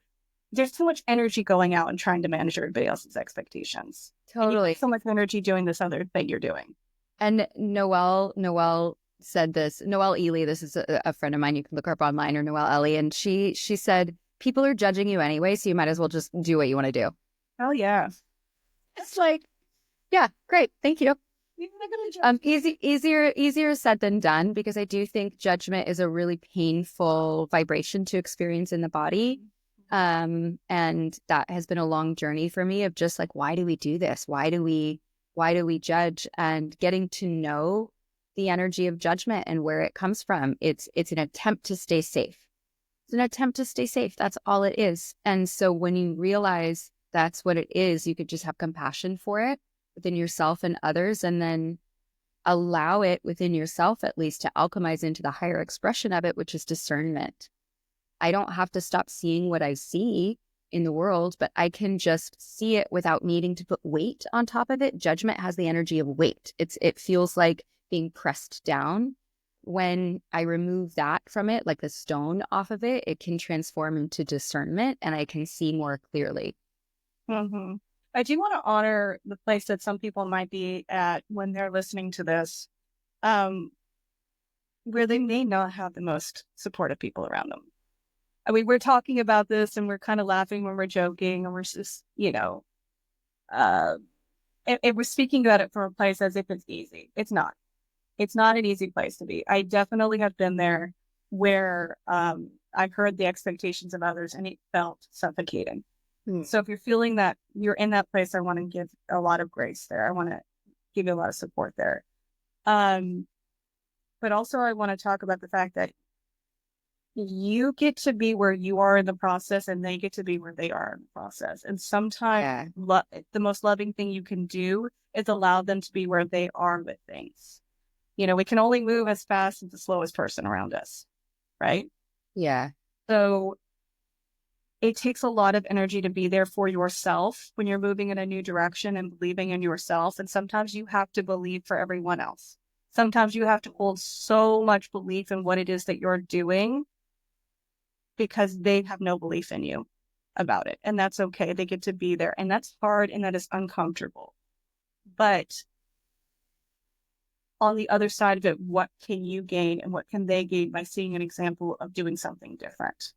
There's too much energy going out and trying to manage everybody else's expectations. Totally. So much energy doing this other thing you're doing. And Noelle said this. Noelle Ely, this is a friend of mine. You can look her up online, or Noelle Ellie. And she said, people are judging you anyway, so you might as well just do what you want to do. Oh, yeah. It's like, yeah, great. Thank you. Easier said than done, because I do think judgment is a really painful vibration to experience in the body. And that has been a long journey for me of just like, why do we do this? Why do we judge? And getting to know the energy of judgment and where it comes from. It's an attempt to stay safe. It's an attempt to stay safe. That's all it is. And so when you realize that's what it is, you could just have compassion for it within yourself and others, and then allow it within yourself at least to alchemize into the higher expression of it, which is discernment. I don't have to stop seeing what I see in the world, but I can just see it without needing to put weight on top of it. Judgment has the energy of weight. It feels like being pressed down. When I remove that from it, like the stone off of it, it can transform into discernment, and I can see more clearly. Mm-hmm. I do want to honor the place that some people might be at when they're listening to this, where they may not have the most supportive people around them. I mean, we're talking about this and we're kind of laughing when we're joking, and we're just, and we're speaking about it from a place as if it's easy. It's not. It's not an easy place to be. I definitely have been there where I've heard the expectations of others and it felt suffocating. So if you're feeling that you're in that place, I want to give a lot of grace there. I want to give you a lot of support there. But also I want to talk about the fact that you get to be where you are in the process, and they get to be where they are in the process. And sometimes the most loving thing you can do is allow them to be where they are with things. We can only move as fast as the slowest person around us, right? Yeah. So it takes a lot of energy to be there for yourself when you're moving in a new direction and believing in yourself. And sometimes you have to believe for everyone else. Sometimes you have to hold so much belief in what it is that you're doing because they have no belief in you about it. And that's okay. They get to be there. And that's hard, and that is uncomfortable. But on the other side of it, what can you gain and what can they gain by seeing an example of doing something different?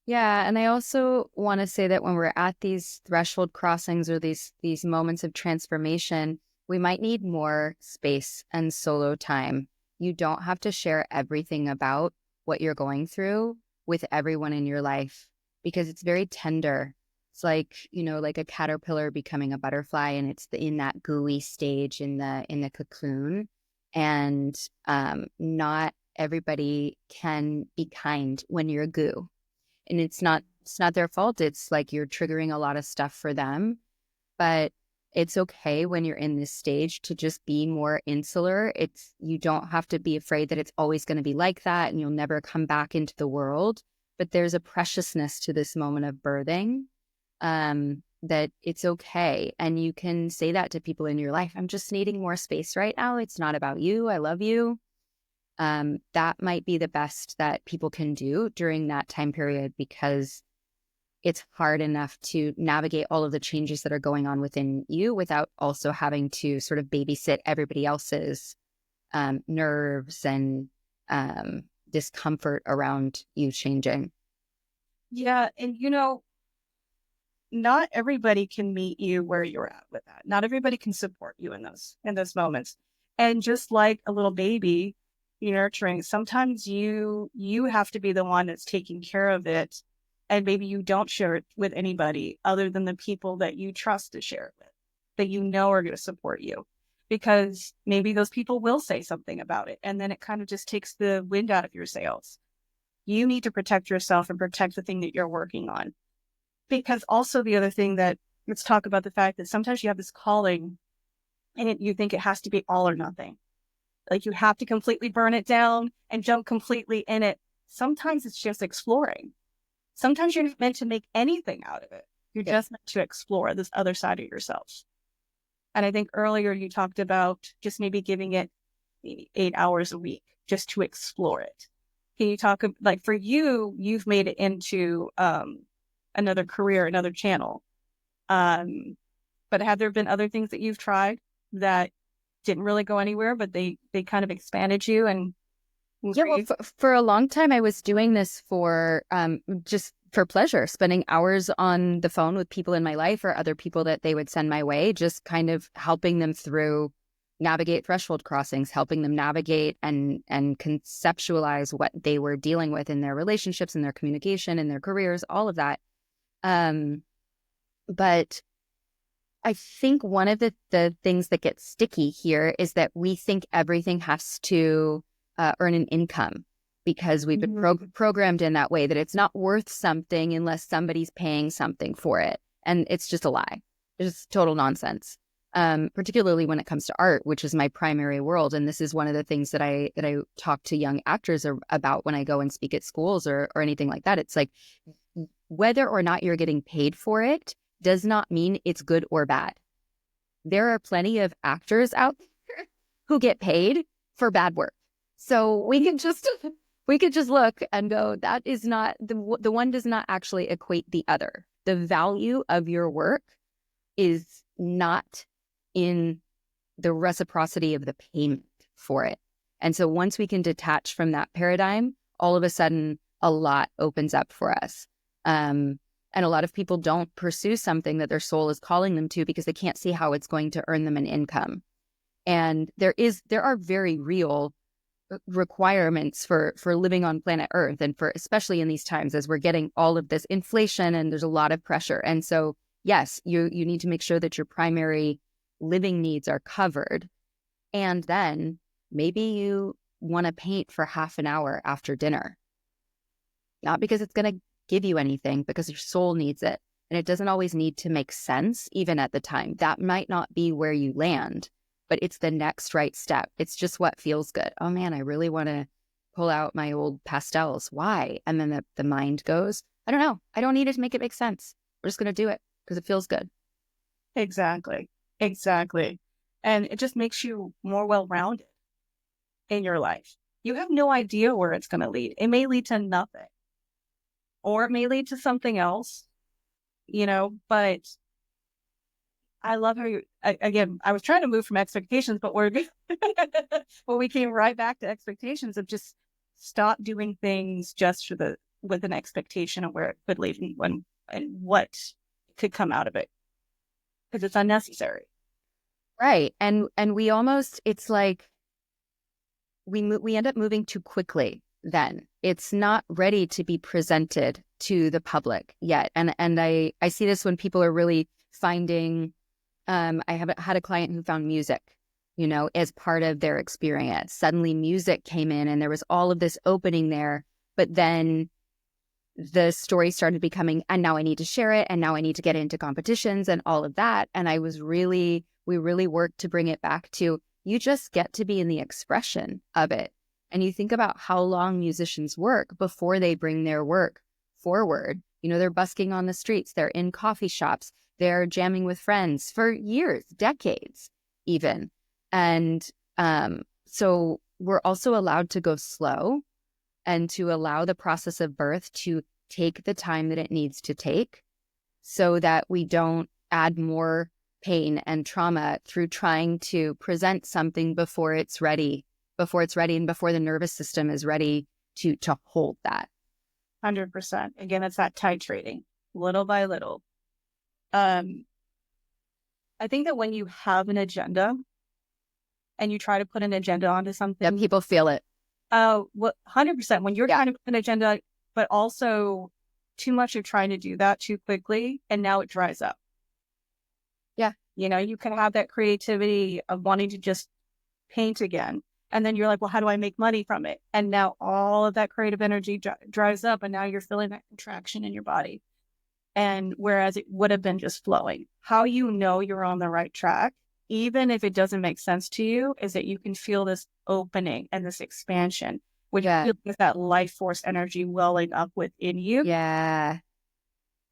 Yeah. And I also want to say that when we're at these threshold crossings or these moments of transformation, we might need more space and solo time. You don't have to share everything about what you're going through with everyone in your life, because it's very tender. It's like, like a caterpillar becoming a butterfly, and it's in that gooey stage in the cocoon. And not everybody can be kind when you're goo. And it's not their fault. It's like you're triggering a lot of stuff for them. But it's okay when you're in this stage to just be more insular. You don't have to be afraid that it's always going to be like that and you'll never come back into the world. But there's a preciousness to this moment of birthing, that it's okay. And you can say that to people in your life. I'm just needing more space right now. It's not about you. I love you. That might be the best that people can do during that time period, because it's hard enough to navigate all of the changes that are going on within you without also having to sort of babysit everybody else's nerves and discomfort around you changing. Yeah. And, not everybody can meet you where you're at with that. Not everybody can support you in those moments. And just like a little baby you're nurturing, sometimes you have to be the one that's taking care of it. And maybe you don't share it with anybody other than the people that you trust to share it with, that you know are going to support you. Because maybe those people will say something about it. And then it kind of just takes the wind out of your sails. You need to protect yourself and protect the thing that you're working on. Because also the other thing that, let's talk about the fact that sometimes you have this calling and you think it has to be all or nothing. Like you have to completely burn it down and jump completely in it. Sometimes it's just exploring. Sometimes you're not meant to make anything out of it. You're just meant to explore this other side of yourself. And I think earlier you talked about just maybe giving it maybe 8 hours a week just to explore it. Can you talk, like for you, you've made it into another career, another channel. But have there been other things that you've tried that didn't really go anywhere, but they kind of expanded you? And yeah, well, for a long time, I was doing this for just for pleasure, spending hours on the phone with people in my life or other people that they would send my way, just kind of helping them through navigate threshold crossings, helping them navigate and conceptualize what they were dealing with in their relationships, in their communication, in their careers, all of that. But I think one of the things that gets sticky here is that we think everything has to earn an income because we've been programmed in that way, that it's not worth something unless somebody's paying something for it. And it's just a lie. It's just total nonsense, particularly when it comes to art, which is my primary world. And this is one of the things that I talk to young actors about when I go and speak at schools or anything like that. It's like, whether or not you're getting paid for it does not mean it's good or bad. There are plenty of actors out there who get paid for bad work. So we can just look and go, that is not, the one does not actually equate the other. The value of your work is not in the reciprocity of the payment for it. And so once we can detach from that paradigm, all of a sudden a lot opens up for us. And a lot of people don't pursue something that their soul is calling them to because they can't see how it's going to earn them an income. And there are very real requirements for living on planet Earth, and for especially in these times as we're getting all of this inflation and there's a lot of pressure. And so, yes, you need to make sure that your primary living needs are covered. And then maybe you want to paint for half an hour after dinner, not because it's going to give you anything, because your soul needs it. And it doesn't always need to make sense, even at the time. That might not be where you land, but it's the next right step. It's just what feels good. Oh man, I really want to pull out my old pastels. Why? And then the mind goes, I don't know. I don't need it to make it make sense. We're just going to do it because it feels good. Exactly. And it just makes you more well-rounded in your life. You have no idea where it's going to lead. It may lead to nothing, or it may lead to something else, but I love how again, I was trying to move from expectations, but we came right back to expectations of just stop doing things just with an expectation of where it could lead and what could come out of it, because it's unnecessary. Right. And we almost, it's like we end up moving too quickly. Then it's not ready to be presented to the public yet. And I see this when people are really finding, I haven't had a client who found music, as part of their experience. Suddenly music came in and there was all of this opening there, but then the story started becoming, and now I need to share it. And now I need to get into competitions and all of that. And we really worked to bring it back to, you just get to be in the expression of it. And you think about how long musicians work before they bring their work forward. They're busking on the streets, they're in coffee shops, they're jamming with friends for years, decades even. And so we're also allowed to go slow and to allow the process of birth to take the time that it needs to take so that we don't add more pain and trauma through trying to present something before it's ready and before the nervous system is ready to hold that. 100%. Again, it's that titrating little by little. I think that when you have an agenda and you try to put an agenda onto something, yeah, people feel it. Well, 100%. When you're trying to put an agenda, but also too much of trying to do that too quickly, and now it dries up. Yeah. You know, you can have that creativity of wanting to just paint again. And then you're like, well, how do I make money from it? And now all of that creative energy dries up, and now you're feeling that contraction in your body. And whereas it would have been just flowing, how you know you're on the right track, even if it doesn't make sense to you, is that you can feel this opening and this expansion, which feels like that life force energy welling up within you. Yeah.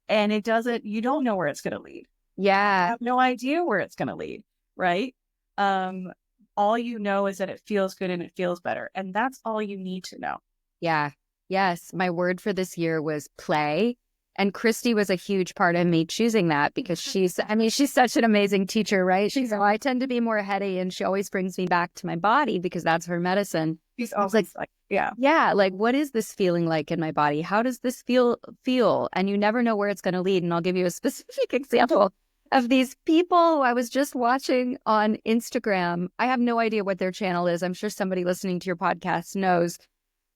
And you don't know where it's going to lead. Yeah. You have no idea where it's going to lead, right? All you know is that it feels good and it feels better. And that's all you need to know. Yeah. Yes. My word for this year was play. And Christy was a huge part of me choosing that because she's such an amazing teacher, right? I tend to be more heady, and she always brings me back to my body because that's her medicine. She's always like, yeah, like, what is this feeling like in my body? How does this feel? And you never know where it's going to lead. And I'll give you a specific example of these people I was just watching on Instagram. I have no idea what their channel is. I'm sure somebody listening to your podcast knows.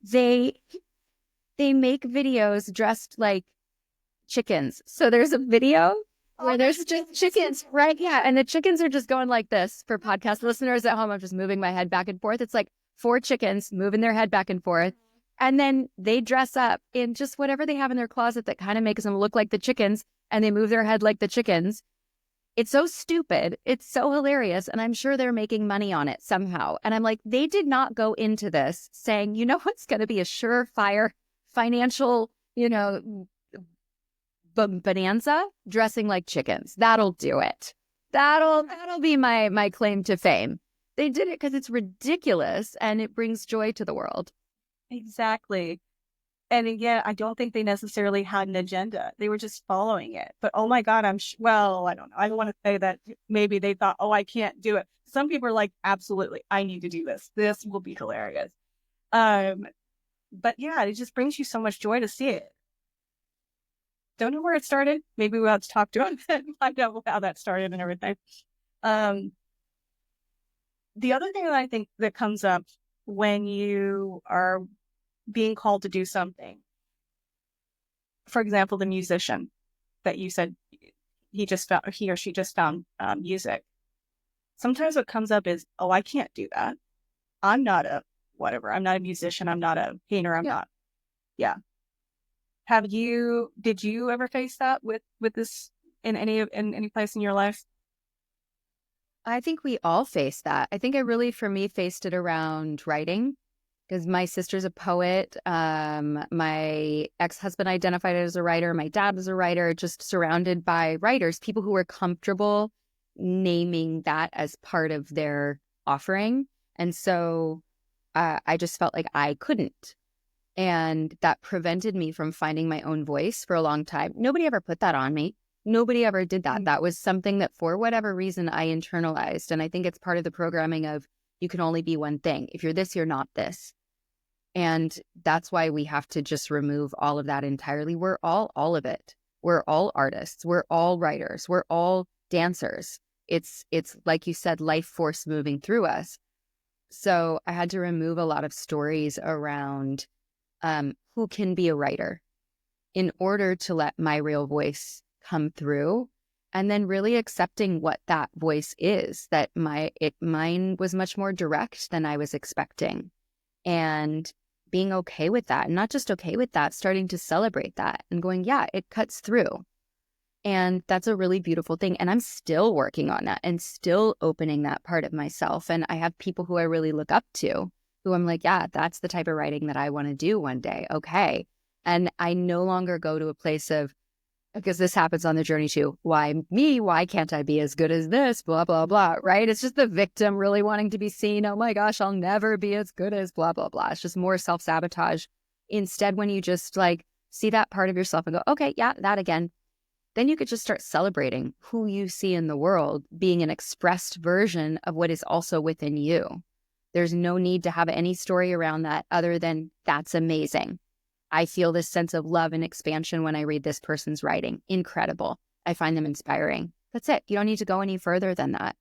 They make videos dressed like chickens. So there's a video where there's just chickens, right? Yeah. And the chickens are just going like this. For podcast listeners at home, I'm just moving my head back and forth. It's like 4 chickens moving their head back and forth. And then they dress up in just whatever they have in their closet that kind of makes them look like the chickens, and they move their head like the chickens. It's so stupid. It's so hilarious. And I'm sure they're making money on it somehow. And I'm like, they did not go into this saying, you know what's going to be a surefire financial, bonanza? Dressing like chickens. That'll do it. That'll be my claim to fame. They did it because it's ridiculous and it brings joy to the world. Exactly. And again, I don't think they necessarily had an agenda. They were just following it. But oh my God, I don't know. I don't want to say that maybe they thought, oh, I can't do it. Some people are like, absolutely, I need to do this. This will be hilarious. But yeah, it just brings you so much joy to see it. Don't know where it started. Maybe we'll have to talk to him and find out how that started and everything. The other thing that I think that comes up when you are being called to do something, for example, the musician that you said he or she just found music. Sometimes what comes up is, oh, I can't do that. I'm not a whatever. I'm not a musician. I'm not a painter. I'm not. Yeah. Did you ever face that with this in any place in your life? I think we all face that. I think I really, for me, faced it around writing because my sister's a poet. My ex-husband identified as a writer. My dad was a writer, just surrounded by writers, people who were comfortable naming that as part of their offering. And so I just felt like I couldn't. And that prevented me from finding my own voice for a long time. Nobody ever put that on me. Nobody ever did that. That was something that for whatever reason I internalized. And I think it's part of the programming of you can only be one thing. If you're this, you're not this. And that's why we have to just remove all of that entirely. We're all of it. We're all artists. We're all writers. We're all dancers. It's like you said, life force moving through us. So I had to remove a lot of stories around who can be a writer in order to let my real voice come through, and then really accepting what that voice is, that mine was much more direct than I was expecting, and being okay with that, and not just okay with that, starting to celebrate that and going, yeah, it cuts through. And that's a really beautiful thing. And I'm still working on that and still opening that part of myself. And I have people who I really look up to who I'm like, yeah, that's the type of writing that I want to do one day. Okay. And I no longer go to a place of, because this happens on the journey too. Why me? Why can't I be as good as this? Blah, blah, blah. Right? It's just the victim really wanting to be seen. Oh my gosh, I'll never be as good as blah, blah, blah. It's just more self-sabotage. Instead, when you just like see that part of yourself and go, okay, yeah, that again. Then you could just start celebrating who you see in the world being an expressed version of what is also within you. There's no need to have any story around that other than that's amazing. I feel this sense of love and expansion when I read this person's writing. Incredible. I find them inspiring. That's it. You don't need to go any further than that.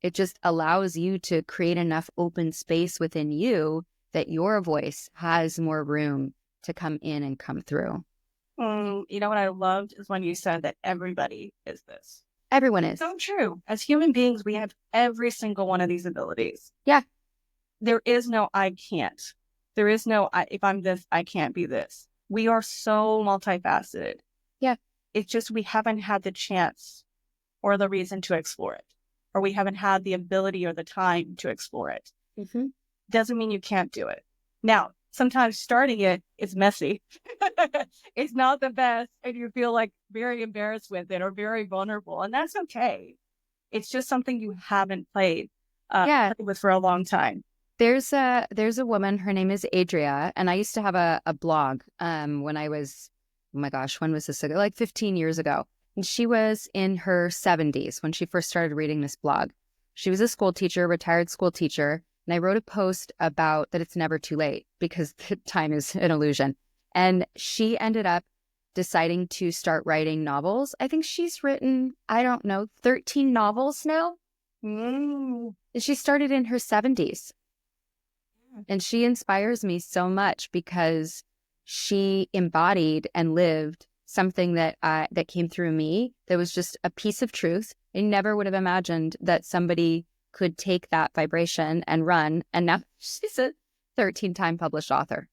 It just allows you to create enough open space within you that your voice has more room to come in and come through. You know what I loved is when you said that everybody is this. Everyone is. So true. As human beings, we have every single one of these abilities. Yeah. There is no I can't. There is no if I'm this, I can't be this. We are so multifaceted. Yeah. It's just we haven't had the chance or the reason to explore it, or we haven't had the ability or the time to explore it. Mm-hmm. Doesn't mean you can't do it. Now, sometimes starting it is messy. It's not the best, and you feel like very embarrassed with it or very vulnerable, and that's okay. It's just something you haven't played with for a long time. There's a woman, her name is Adria, and I used to have a blog when I was, oh my gosh, when was this ago? Like 15 years ago. And she was in her 70s when she first started reading this blog. She was a school teacher, retired school teacher, and I wrote a post about that it's never too late because time is an illusion. And she ended up deciding to start writing novels. I think she's written, I don't know, 13 novels now. Mm. She started in her 70s. And she inspires me so much because she embodied and lived something that came through me that was just a piece of truth. I never would have imagined that somebody could take that vibration and run. And now she's a 13-time published author.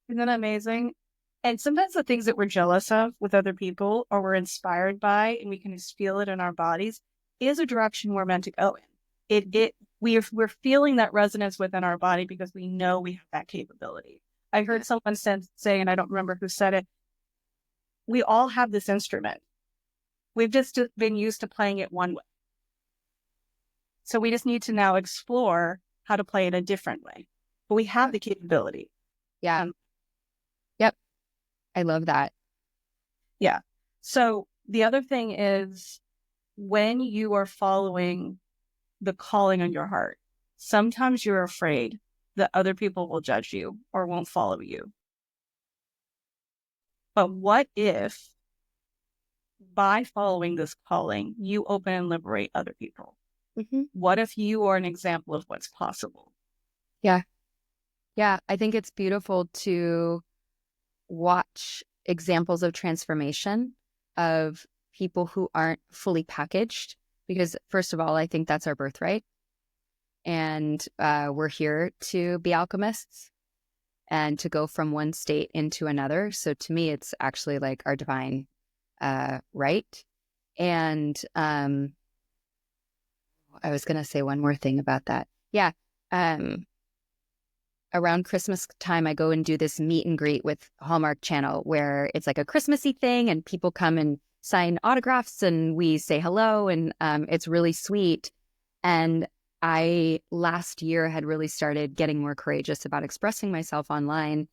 Isn't that amazing? And sometimes the things that we're jealous of with other people or we're inspired by, and we can just feel it in our bodies, is a direction we're meant to go in. We're feeling that resonance within our body because we know we have that capability. I heard someone say, and I don't remember who said it, we all have this instrument. We've just been used to playing it one way. So we just need to now explore how to play it a different way. But we have the capability. Yeah. Yep. I love that. Yeah. So the other thing is when you are following the calling on your heart, sometimes you're afraid that other people will judge you or won't follow you. But what if by following this calling, you open and liberate other people? Mm-hmm. What if you are an example of what's possible? Yeah. Yeah. I think it's beautiful to watch examples of transformation of people who aren't fully packaged, because first of all, I think that's our birthright. And we're here to be alchemists and to go from one state into another. So to me, it's actually like our divine right. And I was going to say one more thing about that. Yeah. Around Christmas time, I go and do this meet and greet with Hallmark Channel where it's like a Christmassy thing and people come and sign autographs and we say hello and it's really sweet. And I last year had really started getting more courageous about expressing myself online.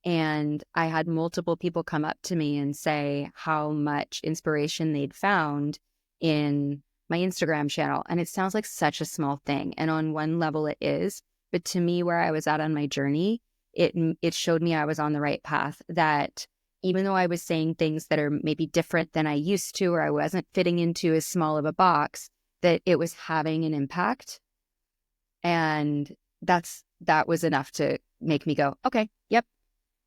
And I had multiple people come up to me and say how much inspiration they'd found in my Instagram channel. And it sounds like such a small thing. And on one level it is. But to me, where I was at on my journey, it showed me I was on the right path, that even though I was saying things that are maybe different than I used to, or I wasn't fitting into as small of a box, that it was having an impact. And that was enough to make me go, okay, yep.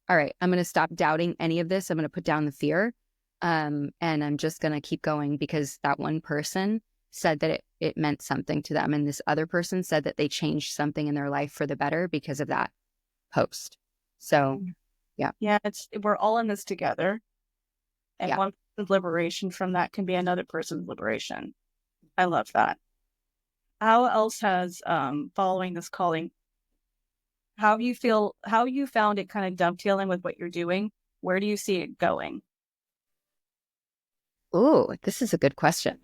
All right, I'm going to stop doubting any of this. I'm going to put down the fear. And I'm just going to keep going because that one person said that it meant something to them. And this other person said that they changed something in their life for the better because of that post. So, yeah. Yeah, we're all in this together. And one person's liberation from that can be another person's liberation. I love that. How else has following this calling, how you found it kind of dovetailing with what you're doing? Where do you see it going? Ooh, this is a good question.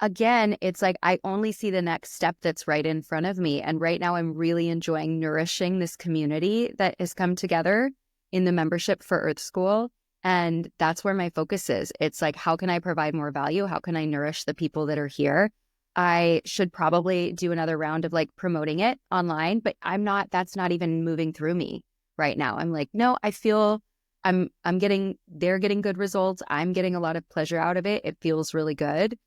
again, it's like I only see the next step that's right in front of me. And right now I'm really enjoying nourishing this community that has come together in the membership for Earth School. And that's where my focus is. It's like, how can I provide more value? How can I nourish the people that are here? I should probably do another round of like promoting it online, but that's not even moving through me right now. I'm like, no, I feel they're getting good results. I'm getting a lot of pleasure out of it. It feels really good.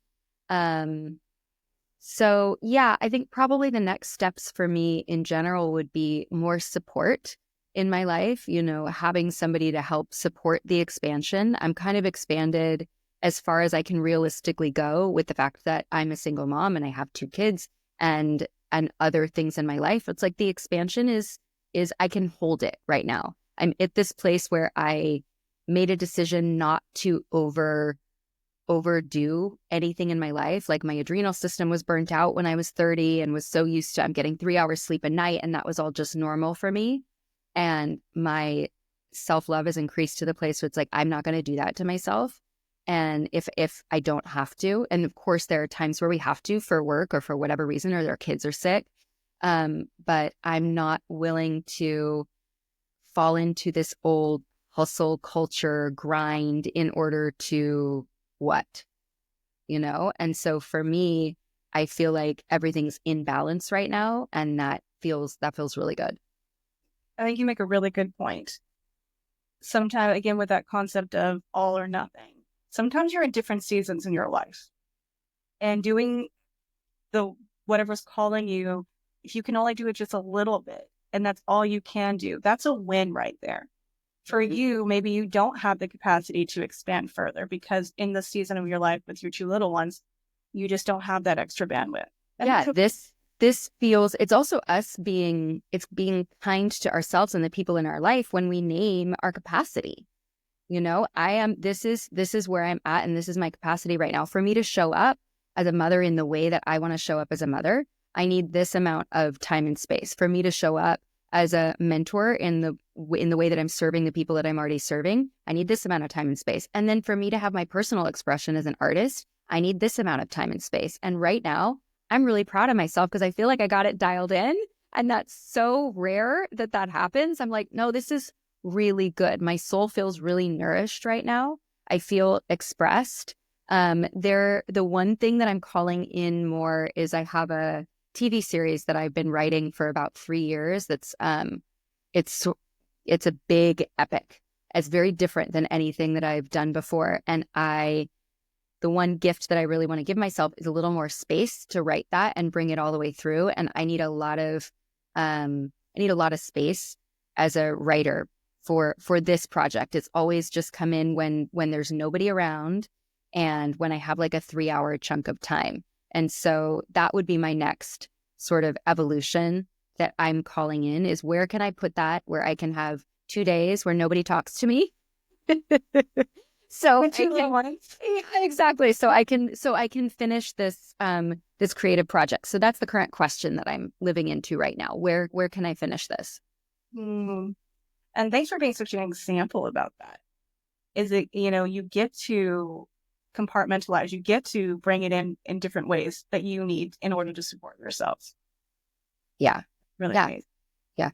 So yeah, I think probably the next steps for me in general would be more support in my life, having somebody to help support the expansion. I'm kind of expanded as far as I can realistically go with the fact that I'm a single mom and I have 2 kids and other things in my life. It's like the expansion is I can hold it right now. I'm at this place where I made a decision not to overdo anything in my life. Like my adrenal system was burnt out when I was 30 and was so used to I'm getting 3 hours sleep a night, and that was all just normal for me. And my self-love has increased to the place where it's like, I'm not going to do that to myself. And if I don't have to, and of course there are times where we have to for work or for whatever reason, or their kids are sick. But I'm not willing to fall into this old hustle culture grind in order to what, And so for me, I feel like everything's in balance right now. And that feels really good. I think you make a really good point. Sometimes, again, with that concept of all or nothing, sometimes you're in different seasons in your life, and doing whatever's calling you, if you can only do it just a little bit, and that's all you can do, that's a win right there. For you, maybe you don't have the capacity to expand further because in the season of your life with your 2 little ones, you just don't have that extra bandwidth. And yeah, this feels, it's also being kind to ourselves and the people in our life when we name our capacity. This is where I'm at, and this is my capacity right now. For me to show up as a mother in the way that I want to show up as a mother, I need this amount of time and space. For me to show up as a mentor in the way that I'm serving the people that I'm already serving, I need this amount of time and space. And then for me to have my personal expression as an artist, I need this amount of time and space. And right now, I'm really proud of myself because I feel like I got it dialed in. And that's so rare that happens. I'm like, no, this is really good. My soul feels really nourished right now. I feel expressed. The one thing that I'm calling in more is I have a TV series that I've been writing for about 3 years. That's it's a big epic. It's very different than anything that I've done before. And the one gift that I really want to give myself is a little more space to write that and bring it all the way through. And I need a lot of space as a writer for this project. It's always just come in when there's nobody around and when I have like a 3-hour chunk of time. And so that would be my next sort of evolution that I'm calling in, is where can I put that where I can have 2 days where nobody talks to me. So exactly. So I can finish this this creative project. So that's the current question that I'm living into right now. Where can I finish this? And thanks for being such an example about that. Is it, you get to compartmentalize, you get to bring it in different ways that you need in order to support yourselves. Yeah. Really yeah. amazing. Yeah.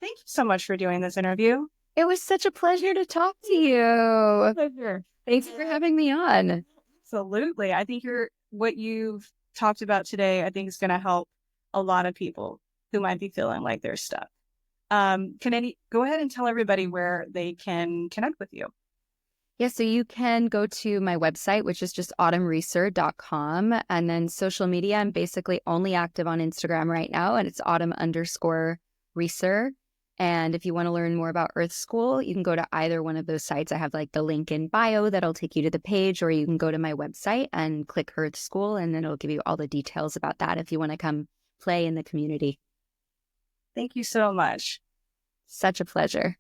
Thank you so much for doing this interview. It was such a pleasure to talk to you. Pleasure. Thanks for having me on. Absolutely. I think what you've talked about today, I think is going to help a lot of people who might be feeling like they're stuck. Go ahead and tell everybody where they can connect with you. Yeah, so you can go to my website, which is just autumnreeser.com. And then social media, I'm basically only active on Instagram right now, and it's autumn_reeser. And if you want to learn more about Earth School, you can go to either one of those sites. I have like the link in bio that'll take you to the page, or you can go to my website and click Earth School, and then it'll give you all the details about that if you want to come play in the community. Thank you so much. Such a pleasure.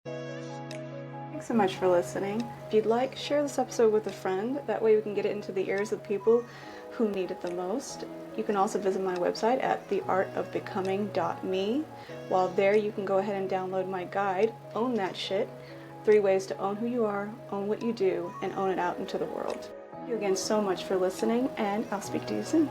Thanks so much for listening. If you'd like, share this episode with a friend. That way we can get it into the ears of people who need it the most. You can also visit my website at theartofbecoming.me. While there, you can go ahead and download my guide, Own That Shit, 3 ways to own who you are, own what you do, and own it out into the world. Thank you again so much for listening, and I'll speak to you soon.